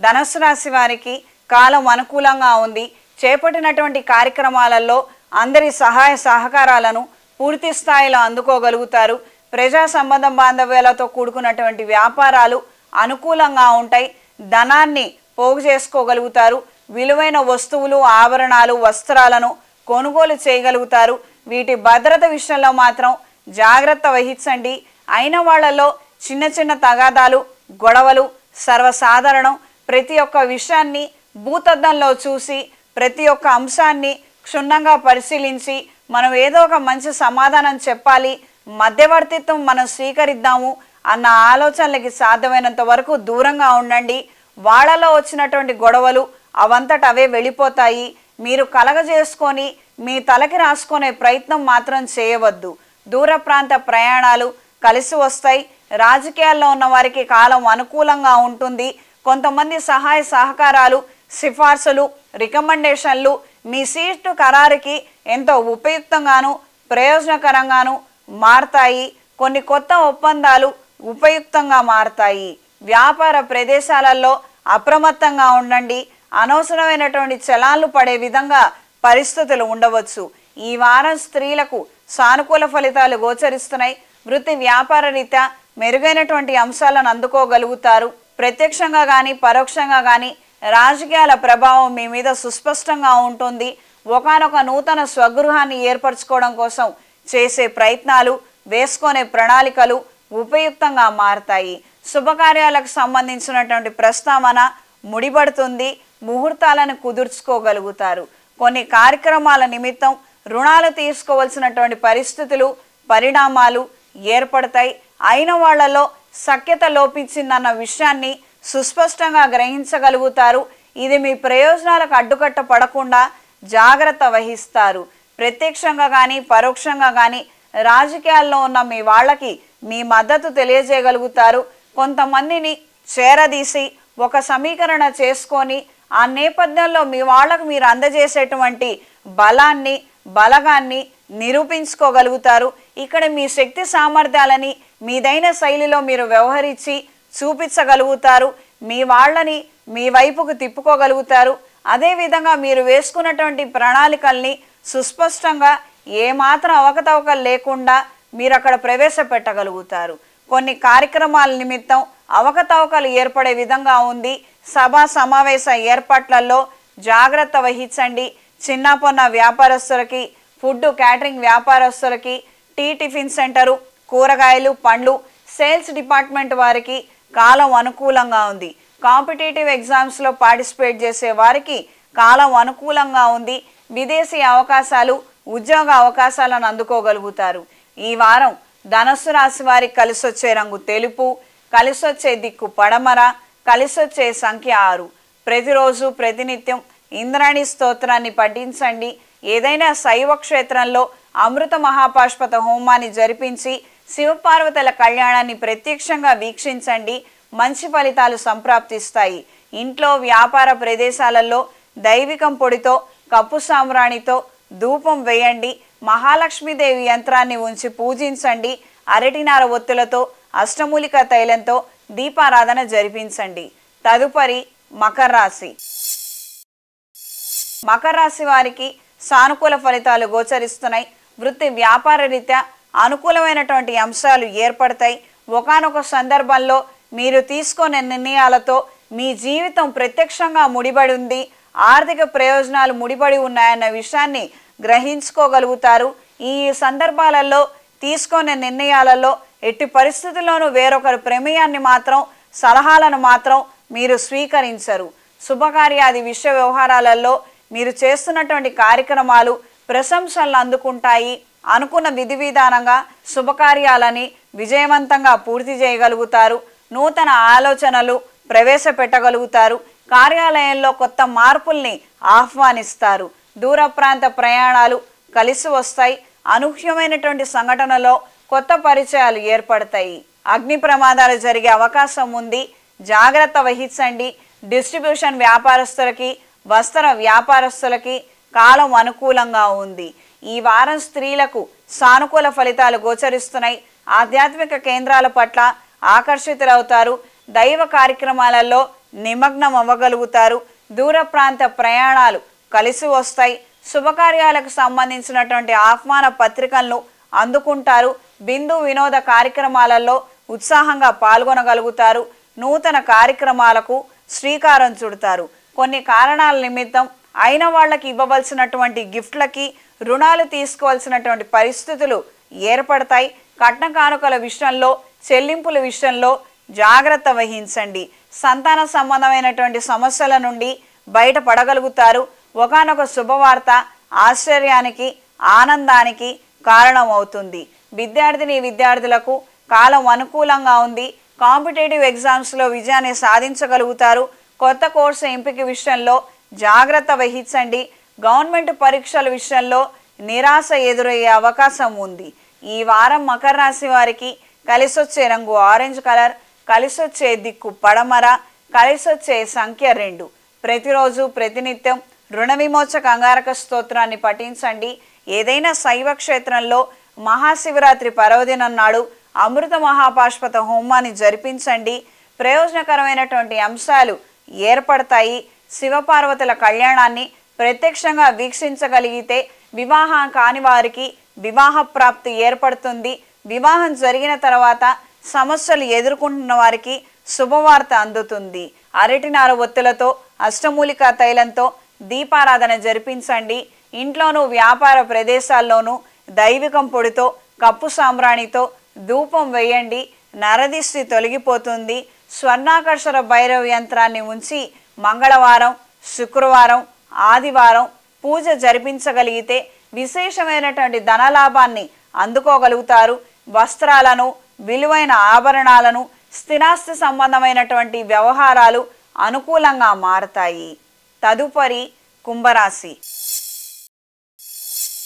ధనుస్సు రాశి వారికి కాలం అనుకూలంగా ఉంది. చేపట్టినటువంటి కార్యక్రమాలలో అందరి సహాయ సహకారాలను పూర్తి స్థాయిలో అందుకోగలుగుతారు. ప్రజా సంబంధ బాంధవ్యాలతో కూడుకున్నటువంటి వ్యాపారాలు అనుకూలంగా ఉంటాయి. ధనాన్ని పోగు చేసుకోగలుగుతారు. విలువైన వస్తువులు, ఆభరణాలు, వస్త్రాలను కొనుగోలు చేయగలుగుతారు. వీటి భద్రత విషయంలో మాత్రం జాగ్రత్త వహించండి. అయిన వాళ్లలో చిన్న చిన్న తగాదాలు, గొడవలు సర్వసాధారణం. ప్రతి ఒక్క విషయాన్ని భూతద్దంలో చూసి ప్రతి ఒక్క అంశాన్ని క్షుణ్ణంగా పరిశీలించి మనం ఏదో ఒక మంచి సమాధానం చెప్పాలి, మధ్యవర్తిత్వం మనం స్వీకరిద్దాము అన్న ఆలోచనలకి సాధ్యమైనంత వరకు దూరంగా ఉండండి. వాళ్ళలో వచ్చినటువంటి గొడవలు అవంతట అవే వెళ్ళిపోతాయి. మీరు కలగజేసుకొని మీ తలకి రాసుకునే ప్రయత్నం మాత్రం చేయవద్దు. దూర ప్రాంత ప్రయాణాలు కలిసి వస్తాయి. రాజకీయాల్లో ఉన్న వారికి కాలం అనుకూలంగా ఉంటుంది. కొంతమంది సహాయ సహకారాలు, సిఫార్సులు, రికమెండేషన్లు మీ సీటు ఖరారుకి ఎంతో ఉపయుక్తంగాను ప్రయోజనకరంగాను మారతాయి. కొన్ని కొత్త ఒప్పందాలు ఉపయుక్తంగా మారతాయి. వ్యాపార ప్రదేశాలలో అప్రమత్తంగా ఉండండి. అనవసరమైనటువంటి చలాన్లు పడే విధంగా పరిస్థితులు ఉండవచ్చు. ఈ వారం స్త్రీలకు సానుకూల ఫలితాలు గోచరిస్తున్నాయి. వృత్తి వ్యాపార రీత్యా మెరుగైనటువంటి అంశాలను అందుకోగలుగుతారు. ప్రత్యక్షంగా కానీ పరోక్షంగా కానీ రాజకీయాల ప్రభావం మీ మీద సుస్పష్టంగా ఉంటుంది. ఒకానొక నూతన స్వగృహాన్ని ఏర్పరచుకోవడం కోసం చేసే ప్రయత్నాలు, వేసుకునే ప్రణాళికలు ఉపయుక్తంగా మారతాయి. శుభకార్యాలకు సంబంధించినటువంటి ప్రస్తావన ముడిపడుతుంది. ముహూర్తాలను కుదుర్చుకోగలుగుతారు. కొన్ని కార్యక్రమాల నిమిత్తం రుణాలు తీసుకోవాల్సినటువంటి పరిస్థితులు, పరిణామాలు ఏర్పడతాయి. అయిన వాళ్లలో సఖ్యత లోపించిందన్న విషయాన్ని సుస్పష్టంగా గ్రహించగలుగుతారు. ఇది మీ ప్రయోజనాలకు అడ్డుకట్ట పడకుండా జాగ్రత్త వహిస్తారు. ప్రత్యక్షంగా కానీ పరోక్షంగా కానీ రాజకీయాల్లో ఉన్న మీ వాళ్ళకి మీ మద్దతు తెలియజేయగలుగుతారు. కొంతమందిని చేరదీసి ఒక సమీకరణ చేసుకొని ఆ నేపథ్యంలో మీ వాళ్ళకు మీరు అందజేసేటువంటి బలాన్ని, బలగాన్ని నిరూపించుకోగలుగుతారు. ఇక్కడ మీ శక్తి సామర్థ్యాలని మీదైన శైలిలో మీరు వ్యవహరించి చూపించగలుగుతారు. మీ వాళ్ళని మీ వైపుకు తిప్పుకోగలుగుతారు. అదేవిధంగా మీరు వేసుకున్నటువంటి ప్రణాళికల్ని సుస్పష్టంగా ఏమాత్రం అవకతవకలు లేకుండా మీరు అక్కడ ప్రవేశపెట్టగలుగుతారు. కొన్ని కార్యక్రమాల నిమిత్తం అవకతవకలు ఏర్పడే విధంగా ఉంది. సభా సమావేశ ఏర్పాట్లలో జాగ్రత్త వహించండి. చిన్న పొన్న వ్యాపారస్తులకి, ఫుడ్ క్యాటరింగ్ వ్యాపారస్తులకి, టీ టిఫిన్ సెంటరు, కూరగాయలు, పండ్లు సేల్స్ డిపార్ట్మెంట్ వారికి కాలం అనుకూలంగా ఉంది. కాంపిటేటివ్ ఎగ్జామ్స్లో పార్టిసిపేట్ చేసే వారికి కాలం అనుకూలంగా ఉంది. విదేశీ అవకాశాలు, ఉద్యోగ అవకాశాలను అందుకోగలుగుతారు. ఈ వారం ధనస్సు రాశి వారికి కలిసొచ్చే రంగు తెలుపు, కలిసొచ్చే దిక్కు పడమర, కలిసొచ్చే సంఖ్య 6. ప్రతిరోజు ప్రతినిత్యం ఇంద్రాణి స్తోత్రాన్ని పఠించండి. ఏదైనా శైవ క్షేత్రంలో అమృత మహాపాష్పత హోమాన్ని జరిపించి శివపార్వతుల కళ్యాణాన్ని ప్రత్యక్షంగా వీక్షించండి. మంచి ఫలితాలు సంప్రాప్తిస్తాయి. ఇంట్లో, వ్యాపార ప్రదేశాలలో దైవికం పొడితో, కప్పు సాంబ్రాణితో ధూపం వేయండి. మహాలక్ష్మీదేవి యంత్రాన్ని ఉంచి పూజించండి. అరటినార ఒత్తులతో, అష్టమూలిక తైలంతో దీపారాధన జరిపించండి. తదుపరి మకర రాశి. మకర రాశి వారికి సానుకూల ఫలితాలు గోచరిస్తున్నాయి. వృత్తి వ్యాపార రీత్యా అనుకూలమైనటువంటి అంశాలు ఏర్పడతాయి. ఒకానొక సందర్భంలో మీరు తీసుకునే నిర్ణయాలతో మీ జీవితం ప్రత్యక్షంగా ముడిపడి ఉంది. ఆర్థిక ప్రయోజనాలు ముడిపడి ఉన్నాయన్న విషయాన్ని గ్రహించుకోగలుగుతారు. ఈ సందర్భాలలో తీసుకునే నిర్ణయాలలో ఎట్టి పరిస్థితుల్లోనూ వేరొకరి ప్రమేయాన్ని మాత్రం, సలహాలను మాత్రం మీరు స్వీకరించరు. శుభకార్యాది విషయ వ్యవహారాలలో మీరు చేస్తున్నటువంటి కార్యక్రమాలు ప్రశంసలు అందుకుంటాయి. అనుకున్న విధి విధానంగా శుభకార్యాలని విజయవంతంగా పూర్తి చేయగలుగుతారు. నూతన ఆలోచనలు ప్రవేశపెట్టగలుగుతారు. కార్యాలయంలో కొత్త మార్పుల్ని ఆహ్వానిస్తారు. దూర ప్రాంత ప్రయాణాలు కలిసి వస్తాయి. అనూహ్యమైనటువంటి సంఘటనలో కొత్త పరిచయాలు ఏర్పడతాయి. అగ్ని ప్రమాదాలు జరిగే అవకాశం ఉంది. జాగ్రత్త వహించండి. డిస్ట్రిబ్యూషన్ వ్యాపారస్తులకి, వస్త్ర వ్యాపారస్తులకి కాలం అనుకూలంగా ఉంది. ఈ వారం స్త్రీలకు సానుకూల ఫలితాలు గోచరిస్తున్నాయి. ఆధ్యాత్మిక కేంద్రాల పట్ల ఆకర్షితులవుతారు. దైవ కార్యక్రమాలలో నిమగ్నం అవ్వగలుగుతారు. దూర ప్రాంత ప్రయాణాలు కలిసి వస్తాయి. శుభకార్యాలకు సంబంధించినటువంటి ఆహ్వాన పత్రికలను అందుకుంటారు. బిందు వినోద కార్యక్రమాలలో ఉత్సాహంగా పాల్గొనగలుగుతారు. నూతన కార్యక్రమాలకు శ్రీకారం చుడతారు. కొన్ని కారణాల నిమిత్తం అయిన వాళ్ళకి ఇవ్వవలసినటువంటి గిఫ్ట్లకి రుణాలు తీసుకోవాల్సినటువంటి పరిస్థితులు ఏర్పడతాయి. కట్న కానుకల విషయంలో, చెల్లింపుల విషయంలో జాగ్రత్త వహించండి. సంతాన సంబంధమైనటువంటి సమస్యల నుండి బయటపడగలుగుతారు. ఒకానొక శుభవార్త ఆశ్చర్యానికి, ఆనందానికి కారణమవుతుంది. విద్యార్థులకు కాలం అనుకూలంగా ఉంది. కాంపిటేటివ్ ఎగ్జామ్స్లో విజయాన్ని సాధించగలుగుతారు. కొత్త కోర్సు ఎంపిక విషయంలో జాగ్రత్త వహించండి. గవర్నమెంట్ పరీక్షల విషయంలో నిరాశ ఎదురయ్యే అవకాశం ఉంది. ఈ వారం మకర రాశి వారికి కలిసొచ్చే రంగు ఆరెంజ్ కలర్, కలిసొచ్చే దిక్కు పడమర, కలిసొచ్చే సంఖ్య 2. ప్రతిరోజు ప్రతినిత్యం రుణ విమోచక అంగారక స్తోత్రాన్ని పఠించండి. ఏదైనా శైవ క్షేత్రంలో మహాశివరాత్రి పర్వదినం నాడు అమృత మహాపాష్పత హోమాన్ని జరిపించండి. ప్రయోజనకరమైనటువంటి అంశాలు ఏర్పడతాయి. శివపార్వతుల కళ్యాణాన్ని ప్రత్యక్షంగా వీక్షించగలిగితే వివాహం కాని వారికి వివాహ ప్రాప్తి ఏర్పడుతుంది. వివాహం జరిగిన తర్వాత సమస్యలు ఎదుర్కొంటున్న వారికి శుభవార్త అందుతుంది. అరటినార ఒత్తులతో, అష్టమూలిక తైలంతో దీపారాధన జరిపించండి. ఇంట్లోనూ, వ్యాపార ప్రదేశాల్లోనూ దైవికం పొడితో, కప్పు సాంబ్రాణితో ధూపం వేయండి. నరదిష్టి తొలగిపోతుంది. స్వర్ణాకర్షణ భైరవ యంత్రాన్ని ఉంచి మంగళవారం, శుక్రవారం, ఆదివారం పూజ జరిపించగలిగితే విశేషమైనటువంటి ధనలాభాన్ని అందుకోగలుగుతారు. వస్త్రాలను, విలువైన ఆభరణాలను, స్థిరాస్తి సంబంధమైనటువంటి వ్యవహారాలు అనుకూలంగా మారతాయి. తదుపరి కుంభరాశి.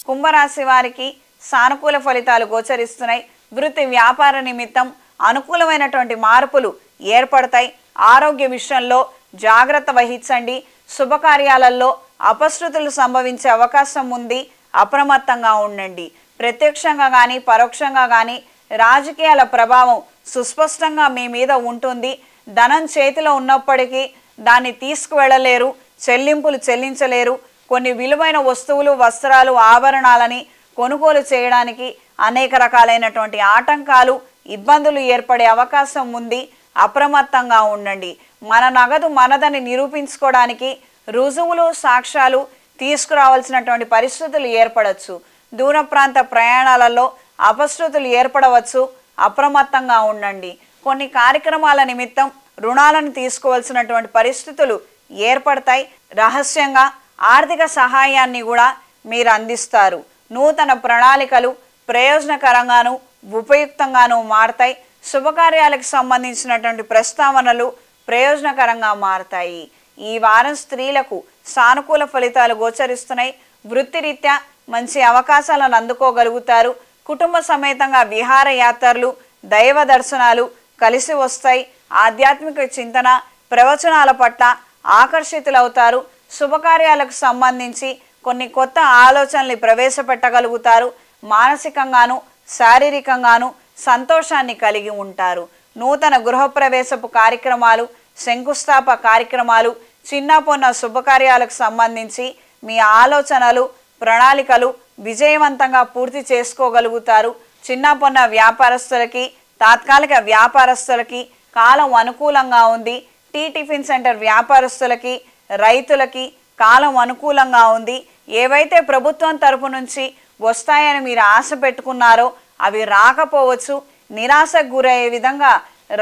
కుంభరాశి వారికి సానుకూల ఫలితాలు గోచరిస్తున్నాయి. వృత్తి వ్యాపార నిమిత్తం అనుకూలమైనటువంటి మార్పులు ఏర్పడతాయి. ఆరోగ్య విషయంలో జాగ్రత్త వహించండి. శుభకార్యాలలో అపశృతులు సంభవించే అవకాశం ఉంది. అప్రమత్తంగా ఉండండి. ప్రత్యక్షంగా కానీ, పరోక్షంగా కానీ రాజకీయాల ప్రభావం సుస్పష్టంగా మీ మీద ఉంటుంది. ధనం చేతిలో ఉన్నప్పటికీ దాన్ని తీసుకువెళ్ళలేరు, చెల్లింపులు చెల్లించలేరు. కొన్ని విలువైన వస్తువులు, వస్త్రాలు, ఆభరణాలని కొనుగోలు చేయడానికి అనేక రకాలైనటువంటి ఆటంకాలు, ఇబ్బందులు ఏర్పడే అవకాశం ఉంది. అప్రమత్తంగా ఉండండి. మన నగదు మనదని నిరూపించుకోవడానికి రుజువులు, సాక్ష్యాలు తీసుకురావాల్సినటువంటి పరిస్థితులు ఏర్పడవచ్చు. దూర ప్రాంత ప్రయాణాలలో అపశృతులు ఏర్పడవచ్చు. అప్రమత్తంగా ఉండండి. కొన్ని కార్యక్రమాల నిమిత్తం రుణాలను తీసుకోవాల్సినటువంటి పరిస్థితులు ఏర్పడతాయి. రహస్యంగా ఆర్థిక సహాయాన్ని కూడా మీరు అందిస్తారు. నూతన ప్రణాళికలు ప్రయోజనకరంగాను ఉపయుక్తంగాను మారతాయి. శుభకార్యాలకు సంబంధించినటువంటి ప్రస్తావనలు ప్రయోజనకరంగా మారతాయి. ఈ వారం స్త్రీలకు సానుకూల ఫలితాలు గోచరిస్తున్నాయి. వృత్తిరీత్యా మంచి అవకాశాలను అందుకోగలుగుతారు. కుటుంబ సమేతంగా విహారయాత్రలు, దైవ దర్శనాలు కలిసి వస్తాయి. ఆధ్యాత్మిక చింతన, ప్రవచనాల పట్ల ఆకర్షితులవుతారు. శుభకార్యాలకు సంబంధించి కొన్ని కొత్త ఆలోచనలు ప్రవేశపెట్టగలుగుతారు. మానసికంగాను శారీరకంగాను సంతోషాన్ని కలిగి ఉంటారు. నూతన గృహప్రవేశపు కార్యక్రమాలు, శంకుస్థాప కార్యక్రమాలు, చిన్న పొన్న శుభకార్యాలకు సంబంధించి మీ ఆలోచనలు ప్రణాళికలు విజయవంతంగా పూర్తి చేసుకోగలుగుతారు. చిన్న పొన్న వ్యాపారస్తులకి, తాత్కాలిక వ్యాపారస్తులకి కాలం అనుకూలంగా ఉంది. టిఫిన్ సెంటర్ వ్యాపారస్తులకి, రైతులకి కాలం అనుకూలంగా ఉంది. ఏవైతే ప్రభుత్వం తరపు నుంచి వస్తాయని మీరు ఆశ పెట్టుకున్నారో అవి రాకపోవచ్చు. నిరాశకు గురయ్యే విధంగా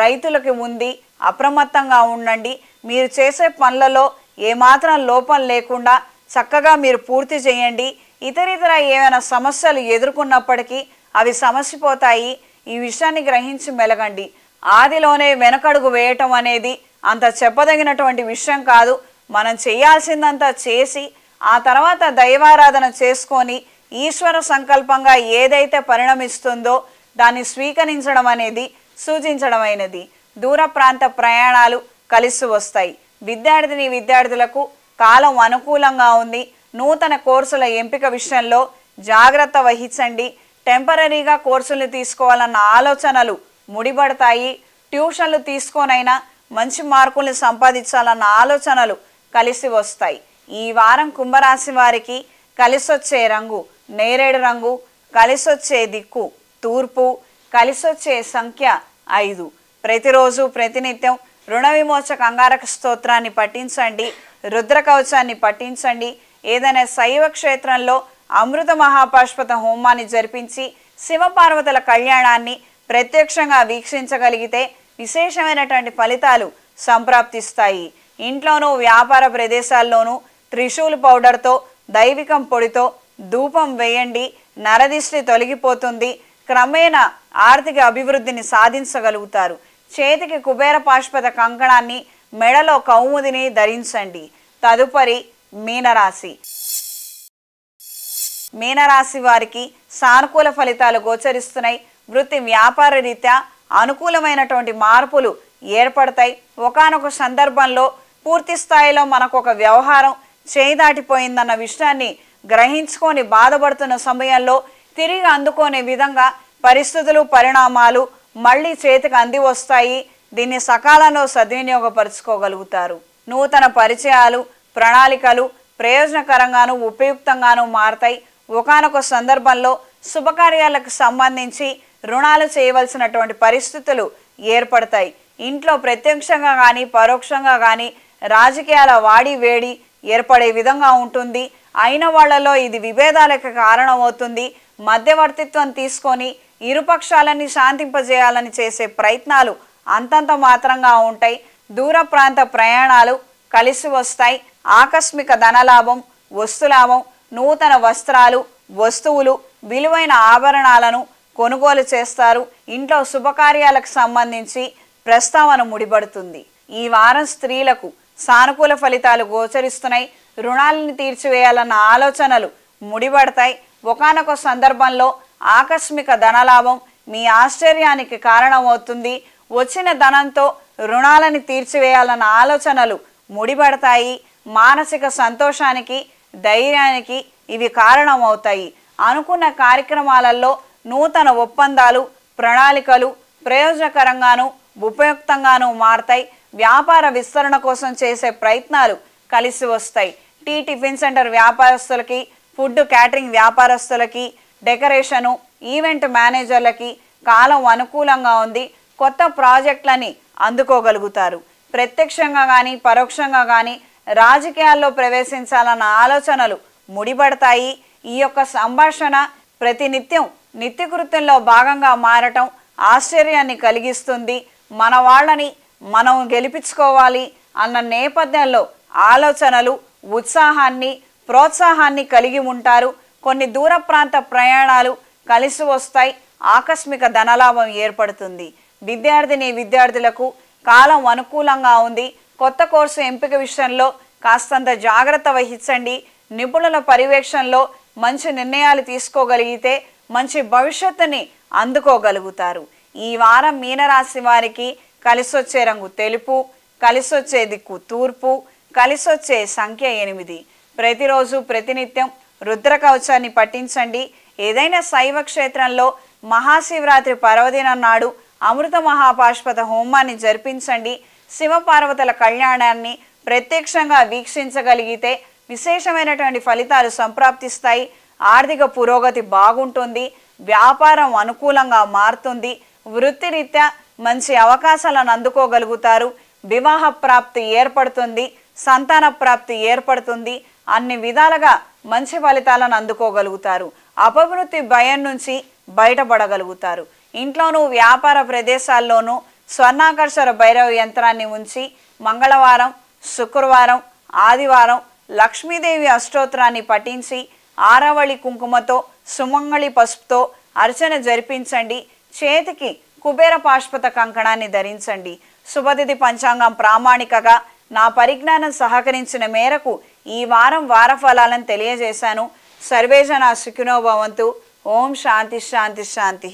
రైతులకి ఉంది. అప్రమత్తంగా ఉండండి. మీరు చేసే పనులలో ఏమాత్రం లోపం లేకుండా చక్కగా మీరు పూర్తి చేయండి. ఇతరితర ఏమైనా సమస్యలు ఎదుర్కొన్నప్పటికీ అవి సమసిపోతాయి. ఈ విషయాన్ని గ్రహించి మెలగండి. ఆదిలోనే వెనకడుగు వేయటం అనేది అంత చెప్పదగినటువంటి విషయం కాదు. మనం చేయాల్సిందంతా చేసి ఆ తర్వాత దైవారాధన చేసుకొని ఈశ్వర సంకల్పంగా ఏదైతే పరిణమిస్తుందో దాన్ని స్వీకరించడం అనేది సూచించడమైనది. దూర ప్రాంత ప్రయాణాలు కలిసి వస్తాయి. విద్యార్థులకు కాలం అనుకూలంగా ఉంది. నూతన కోర్సుల ఎంపిక విషయంలో జాగ్రత్త వహించండి. టెంపరీగా కోర్సులు తీసుకోవాలన్న ఆలోచనలు ముడిపడతాయి. ట్యూషన్లు తీసుకోనైనా మంచి మార్కులు సంపాదించాలన్న ఆలోచనలు కలిసి వస్తాయి. ఈ వారం కుంభరాశి వారికి కలిసొచ్చే రంగు నేరేడు రంగు, కలిసొచ్చే దిక్కు తూర్పు, కలిసొచ్చే సంఖ్య 5. ప్రతిరోజు ప్రతినిత్యం రుణ విమోచక అంగారక స్తోత్రాన్ని పఠించండి. రుద్ర కవచాన్ని పఠించండి. ఏదైనా శైవ క్షేత్రంలో అమృత మహాపాష్పత హోమాన్ని జరిపించి శివపార్వతుల కళ్యాణాన్ని ప్రత్యక్షంగా వీక్షించగలిగితే విశేషమైనటువంటి ఫలితాలు సంప్రాప్తిస్తాయి. ఇంట్లోనూ వ్యాపార ప్రదేశాల్లోనూ త్రిశూల్ పౌడర్తో, దైవికం పొడితో ధూపం వేయండి. నరదిష్టి తొలగిపోతుంది. క్రమేణా ఆర్థిక అభివృద్ధిని సాధించగలుగుతారు. చేతికి కుబేర పాష్పత కంకణాన్ని, మెడలో కౌముదిని ధరించండి. తదుపరి మీనరాశి. మీనరాశి వారికి సానుకూల ఫలితాలు గోచరిస్తున్నాయి. వృత్తి వ్యాపార రీత్యా అనుకూలమైనటువంటి మార్పులు ఏర్పడతాయి. ఒకానొక సందర్భంలో పూర్తి స్థాయిలో మనకు ఒక వ్యవహారం చేయి దాటిపోయిందన్న విషయాన్ని గ్రహించుకొని బాధపడుతున్న సమయంలో తిరిగి అందుకునే విధంగా పరిస్థితులు, పరిణామాలు మళ్ళీ చేతికి అంది వస్తాయి. దీన్ని సకాలంలో సద్వినియోగపరుచుకోగలుగుతారు. నూతన పరిచయాలు, ప్రణాళికలు ప్రయోజనకరంగాను ఉపయుక్తంగాను మారతాయి. ఒకానొక సందర్భంలో శుభకార్యాలకు సంబంధించి రుణాలు చేయవలసినటువంటి పరిస్థితులు ఏర్పడతాయి. ఇంట్లో ప్రత్యక్షంగా కానీ పరోక్షంగా కానీ రాజకీయాల వాడి వేడి ఏర్పడే విధంగా ఉంటుంది. అయిన వాళ్లలో ఇది విభేదాలకు కారణమవుతుంది. మధ్యవర్తిత్వం తీసుకొని ఇరుపక్షాలని శాంతింపజేయాలని చేసే ప్రయత్నాలు అంతంత మాత్రంగా ఉంటాయి. దూర ప్రాంత ప్రయాణాలు కలిసి వస్తాయి. ఆకస్మిక ధనలాభం, వస్తులాభం, నూతన వస్త్రాలు, వస్తువులు, విలువైన ఆభరణాలను కొనుగోలు చేస్తారు. ఇంట్లో శుభకార్యాలకు సంబంధించి ప్రస్తావన ముడిపడుతుంది. ఈ వారం స్త్రీలకు సానుకూల ఫలితాలు గోచరిస్తున్నాయి. రుణాలను తీర్చివేయాలన్న ఆలోచనలు ముడిపడతాయి. ఒకానొక సందర్భంలో ఆకస్మిక ధనలాభం మీ ఆశ్చర్యానికి కారణమవుతుంది. వచ్చిన ధనంతో రుణాలను తీర్చివేయాలన్న ఆలోచనలు ముడిపడతాయి. మానసిక సంతోషానికి, ధైర్యానికి ఇవి కారణమవుతాయి. అనుకున్న కార్యక్రమాలలో నూతన ఒప్పందాలు, ప్రణాళికలు ప్రయోజనకరంగాను ఉపయుక్తంగాను మారతాయి. వ్యాపార విస్తరణ కోసం చేసే ప్రయత్నాలు కలిసి వస్తాయి. టిఫిన్ సెంటర్ వ్యాపారస్తులకి, ఫుడ్ క్యాటరింగ్ వ్యాపారస్తులకి, డెకరేషను, ఈవెంట్ మేనేజర్లకి కాలం అనుకూలంగా ఉంది. కొత్త ప్రాజెక్టులని అందుకోగలుగుతారు. ప్రత్యక్షంగా కానీ పరోక్షంగా కానీ రాజకీయాల్లో ప్రవేశించాలన్న ఆలోచనలు ముడిపడతాయి. ఈ యొక్క సంభాషణ ప్రతినిత్యం నిత్యకృత్యంలో భాగంగా మారటం ఆశ్చర్యాన్ని కలిగిస్తుంది. మన వాళ్ళని మనం గెలిపించుకోవాలి అన్న నేపథ్యంలో ఆలోచనలు, ఉత్సాహాన్ని, ప్రోత్సాహాన్ని కలిగి ఉంటారు. కొన్ని దూర ప్రాంత ప్రయాణాలు కలిసి వస్తాయి. ఆకస్మిక ధనలాభం ఏర్పడుతుంది. విద్యార్థులకు కాలం అనుకూలంగా ఉంది. కొత్త కోర్సు ఎంపిక విషయంలో కాస్తంత జాగ్రత్త వహించండి. నిపుణుల పర్యవేక్షణలో మంచి నిర్ణయాలు తీసుకోగలిగితే మంచి భవిష్యత్తుని అందుకోగలుగుతారు. ఈ వారం మీనరాశి వారికి కలిసొచ్చే రంగు తెలుపు, కలిసొచ్చే దిక్కు తూర్పు, కలిసొచ్చే సంఖ్య 8. ప్రతిరోజు ప్రతినిత్యం రుద్ర కవచాన్ని పఠించండి. ఏదైనా శైవ క్షేత్రంలో మహాశివరాత్రి పర్వదినం నాడు అమృత మహాపాశుపత హోమాన్ని జరిపించండి. శివపార్వతుల కళ్యాణాన్ని ప్రత్యక్షంగా వీక్షించగలిగితే విశేషమైనటువంటి ఫలితాలు సంప్రాప్తిస్తాయి. ఆర్థిక పురోగతి బాగుంటుంది. వ్యాపారం అనుకూలంగా మారుతుంది. వృత్తిరీత్యా మంచి అవకాశాలను అందుకోగలుగుతారు. వివాహ ప్రాప్తి ఏర్పడుతుంది. సంతాన ప్రాప్తి ఏర్పడుతుంది. అన్ని విధాలుగా మంచి ఫలితాలను అందుకోగలుగుతారు. అపవృత్తి భయం నుంచి బయటపడగలుగుతారు. ఇంట్లోనూ వ్యాపార ప్రదేశాల్లోనూ స్వర్ణాకర్షణ భైరవ యంత్రాన్ని ఉంచి మంగళవారం, శుక్రవారం, ఆదివారం లక్ష్మీదేవి అష్టోత్తరాన్ని పఠించి ఆరవళి కుంకుమతో, సుమంగళి పసుపుతో అర్చన జరిపించండి. చేతికి కుబేర పాశుపత కంకణాన్ని ధరించండి. శుభతిథి పంచాంగం ప్రామాణికగా నా పరిజ్ఞానం సహకరించిన మేరకు ఈ వారం వారఫలాలను తెలియజేశాను. సర్వేజన సుఖినో భవంతు. ఓం శాంతి శాంతి శాంతి.